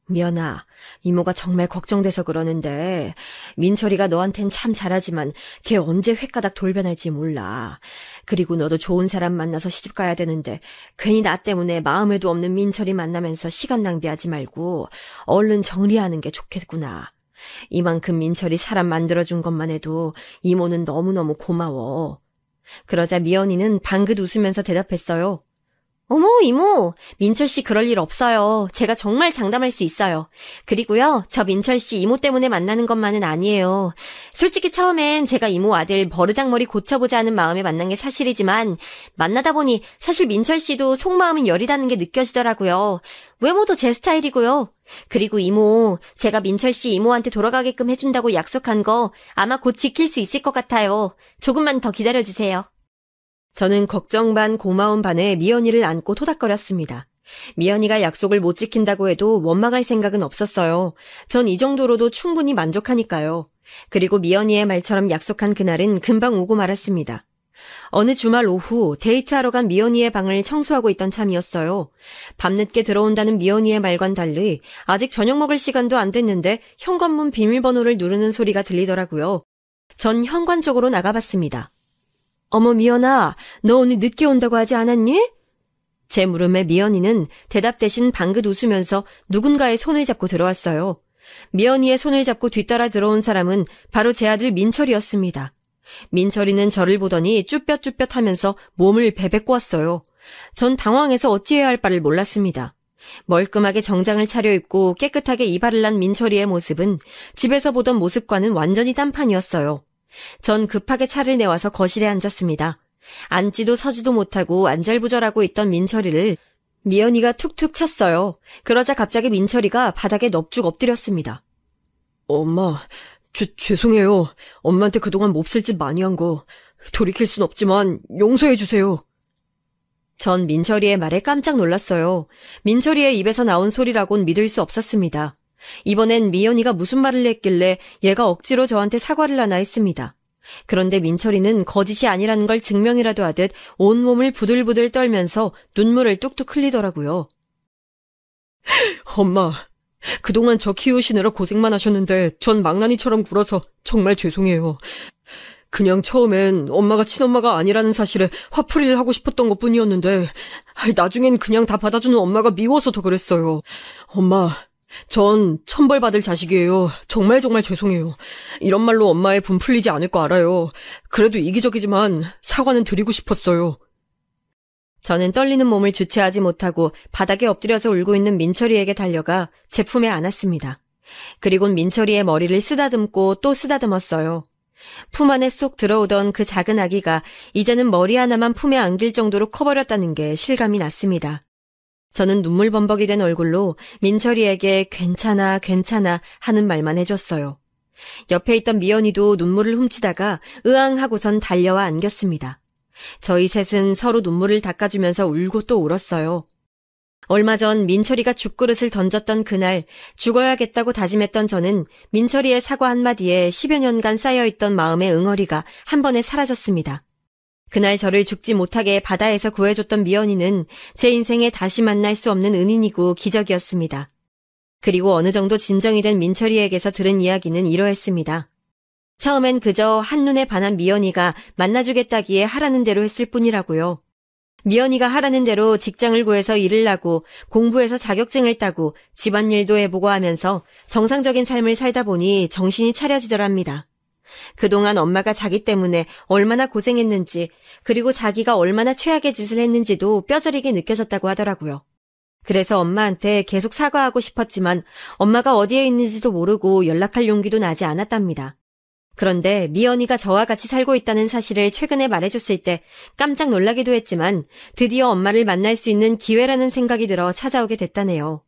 미연아, 이모가 정말 걱정돼서 그러는데 민철이가 너한텐 참 잘하지만 걔 언제 횟가닥 돌변할지 몰라. 그리고 너도 좋은 사람 만나서 시집 가야 되는데 괜히 나 때문에 마음에도 없는 민철이 만나면서 시간 낭비하지 말고 얼른 정리하는 게 좋겠구나. 이만큼 민철이 사람 만들어준 것만 해도 이모는 너무너무 고마워. 그러자 미연이는 방긋 웃으면서 대답했어요. 어머, 이모, 민철 씨 그럴 일 없어요. 제가 정말 장담할 수 있어요. 그리고요, 저 민철 씨 이모 때문에 만나는 것만은 아니에요. 솔직히 처음엔 제가 이모 아들 버르장머리 고쳐보자 하는 마음에 만난 게 사실이지만 만나다 보니 사실 민철 씨도 속마음은 여리다는 게 느껴지더라고요. 외모도 제 스타일이고요. 그리고 이모, 제가 민철 씨 이모한테 돌아가게끔 해준다고 약속한 거 아마 곧 지킬 수 있을 것 같아요. 조금만 더 기다려주세요. 저는 걱정 반 고마움 반에 미연이를 안고 토닥거렸습니다. 미연이가 약속을 못 지킨다고 해도 원망할 생각은 없었어요. 전 이 정도로도 충분히 만족하니까요. 그리고 미연이의 말처럼 약속한 그날은 금방 오고 말았습니다. 어느 주말 오후 데이트하러 간 미연이의 방을 청소하고 있던 참이었어요. 밤늦게 들어온다는 미연이의 말과는 달리 아직 저녁 먹을 시간도 안 됐는데 현관문 비밀번호를 누르는 소리가 들리더라고요. 전 현관 쪽으로 나가봤습니다. 어머 미연아, 너 오늘 늦게 온다고 하지 않았니? 제 물음에 미연이는 대답 대신 방긋 웃으면서 누군가의 손을 잡고 들어왔어요. 미연이의 손을 잡고 뒤따라 들어온 사람은 바로 제 아들 민철이었습니다. 민철이는 저를 보더니 쭈뼛쭈뼛 하면서 몸을 베베 꼬았어요. 전 당황해서 어찌해야 할 바를 몰랐습니다. 멀끔하게 정장을 차려입고 깨끗하게 이발을 난 민철이의 모습은 집에서 보던 모습과는 완전히 딴판이었어요. 전 급하게 차를 내와서 거실에 앉았습니다. 앉지도 서지도 못하고 안절부절하고 있던 민철이를 미연이가 툭툭 쳤어요. 그러자 갑자기 민철이가 바닥에 넙죽 엎드렸습니다. 엄마, 죄송해요. 엄마한테 그동안 몹쓸 짓 많이 한 거 돌이킬 순 없지만 용서해 주세요. 전 민철이의 말에 깜짝 놀랐어요. 민철이의 입에서 나온 소리라곤 믿을 수 없었습니다. 이번엔 미연이가 무슨 말을 했길래 얘가 억지로 저한테 사과를 하나 했습니다. 그런데 민철이는 거짓이 아니라는 걸 증명이라도 하듯 온몸을 부들부들 떨면서 눈물을 뚝뚝 흘리더라고요. 엄마, 그동안 저 키우시느라 고생만 하셨는데 전 망나니처럼 굴어서 정말 죄송해요. 그냥 처음엔 엄마가 친엄마가 아니라는 사실에 화풀이를 하고 싶었던 것뿐이었는데 나중엔 그냥 다 받아주는 엄마가 미워서 더 그랬어요. 엄마, 전 천벌받을 자식이에요. 정말 죄송해요. 이런 말로 엄마의 분 풀리지 않을 거 알아요. 그래도 이기적이지만 사과는 드리고 싶었어요. 저는 떨리는 몸을 주체하지 못하고 바닥에 엎드려서 울고 있는 민철이에게 달려가 제 품에 안았습니다. 그리곤 민철이의 머리를 쓰다듬고 또 쓰다듬었어요. 품 안에 쏙 들어오던 그 작은 아기가 이제는 머리 하나만 품에 안길 정도로 커버렸다는 게 실감이 났습니다. 저는 눈물 범벅이 된 얼굴로 민철이에게 괜찮아 하는 말만 해줬어요. 옆에 있던 미연이도 눈물을 훔치다가 으앙 하고선 달려와 안겼습니다. 저희 셋은 서로 눈물을 닦아주면서 울고 또 울었어요. 얼마 전 민철이가 죽그릇을 던졌던 그날 죽어야겠다고 다짐했던 저는 민철이의 사과 한마디에 10여 년간 쌓여있던 마음의 응어리가 한 번에 사라졌습니다. 그날 저를 죽지 못하게 바다에서 구해줬던 미연이는 제 인생에 다시 만날 수 없는 은인이고 기적이었습니다. 그리고 어느 정도 진정이 된 민철이에게서 들은 이야기는 이러했습니다. 처음엔 그저 한눈에 반한 미연이가 만나주겠다기에 하라는 대로 했을 뿐이라고요. 미연이가 하라는 대로 직장을 구해서 일을 하고 공부해서 자격증을 따고 집안일도 해보고 하면서 정상적인 삶을 살다 보니 정신이 차려지더랍니다. 그동안 엄마가 자기 때문에 얼마나 고생했는지 그리고 자기가 얼마나 최악의 짓을 했는지도 뼈저리게 느껴졌다고 하더라고요. 그래서 엄마한테 계속 사과하고 싶었지만 엄마가 어디에 있는지도 모르고 연락할 용기도 나지 않았답니다. 그런데 미연이가 저와 같이 살고 있다는 사실을 최근에 말해줬을 때 깜짝 놀라기도 했지만 드디어 엄마를 만날 수 있는 기회라는 생각이 들어 찾아오게 됐다네요.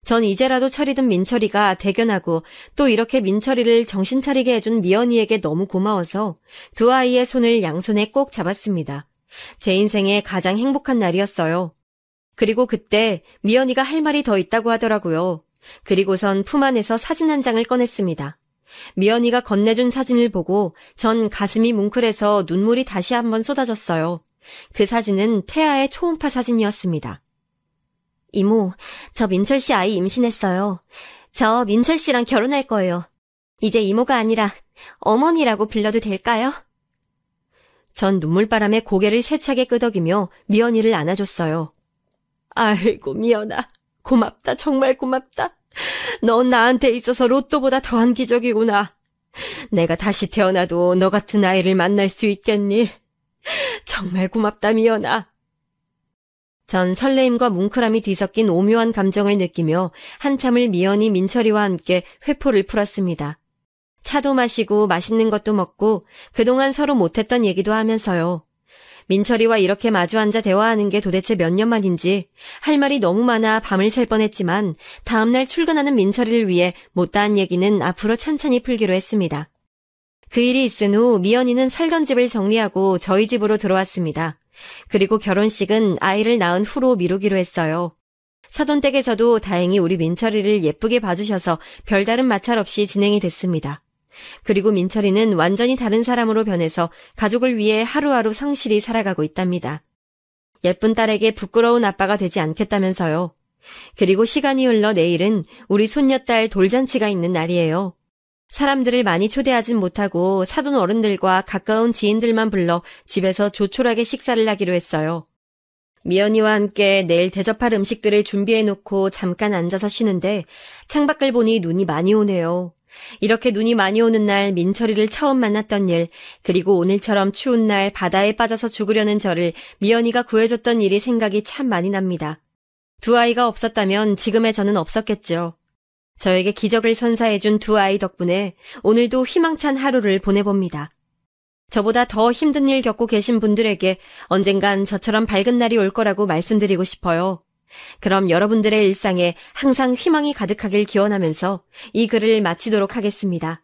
전 이제라도 철이 든 민철이가 대견하고 또 이렇게 민철이를 정신 차리게 해준 미연이에게 너무 고마워서 두 아이의 손을 양손에 꼭 잡았습니다. 제 인생의 가장 행복한 날이었어요. 그리고 그때 미연이가 할 말이 더 있다고 하더라고요. 그리고선 품 안에서 사진 한 장을 꺼냈습니다. 미연이가 건네준 사진을 보고 전 가슴이 뭉클해서 눈물이 다시 한번 쏟아졌어요. 그 사진은 태아의 초음파 사진이었습니다. 이모, 저 민철 씨 아이 임신했어요. 저 민철 씨랑 결혼할 거예요. 이제 이모가 아니라 어머니라고 불러도 될까요? 전 눈물바람에 고개를 세차게 끄덕이며 미연이를 안아줬어요. 아이고 미연아, 고맙다, 정말 고맙다. 넌 나한테 있어서 로또보다 더한 기적이구나. 내가 다시 태어나도 너 같은 아이를 만날 수 있겠니? 정말 고맙다 미연아. 전 설레임과 뭉클함이 뒤섞인 오묘한 감정을 느끼며 한참을 미연이 민철이와 함께 회포를 풀었습니다. 차도 마시고 맛있는 것도 먹고 그동안 서로 못했던 얘기도 하면서요. 민철이와 이렇게 마주 앉아 대화하는 게 도대체 몇 년 만인지 할 말이 너무 많아 밤을 샐 뻔했지만 다음날 출근하는 민철이를 위해 못다한 얘기는 앞으로 찬찬히 풀기로 했습니다. 그 일이 있은 후 미연이는 살던 집을 정리하고 저희 집으로 들어왔습니다. 그리고 결혼식은 아이를 낳은 후로 미루기로 했어요. 사돈댁에서도 다행히 우리 민철이를 예쁘게 봐주셔서 별다른 마찰 없이 진행이 됐습니다. 그리고 민철이는 완전히 다른 사람으로 변해서 가족을 위해 하루하루 성실히 살아가고 있답니다. 예쁜 딸에게 부끄러운 아빠가 되지 않겠다면서요. 그리고 시간이 흘러 내일은 우리 손녀딸 돌잔치가 있는 날이에요. 사람들을 많이 초대하진 못하고 사돈 어른들과 가까운 지인들만 불러 집에서 조촐하게 식사를 하기로 했어요. 미연이와 함께 내일 대접할 음식들을 준비해놓고 잠깐 앉아서 쉬는데 창밖을 보니 눈이 많이 오네요. 이렇게 눈이 많이 오는 날 민철이를 처음 만났던 일, 그리고 오늘처럼 추운 날 바다에 빠져서 죽으려는 저를 미연이가 구해줬던 일이 생각이 참 많이 납니다. 두 아이가 없었다면 지금의 저는 없었겠죠. 저에게 기적을 선사해준 두 아이 덕분에 오늘도 희망찬 하루를 보내봅니다. 저보다 더 힘든 일 겪고 계신 분들에게 언젠간 저처럼 밝은 날이 올 거라고 말씀드리고 싶어요. 그럼 여러분들의 일상에 항상 희망이 가득하길 기원하면서 이 글을 마치도록 하겠습니다.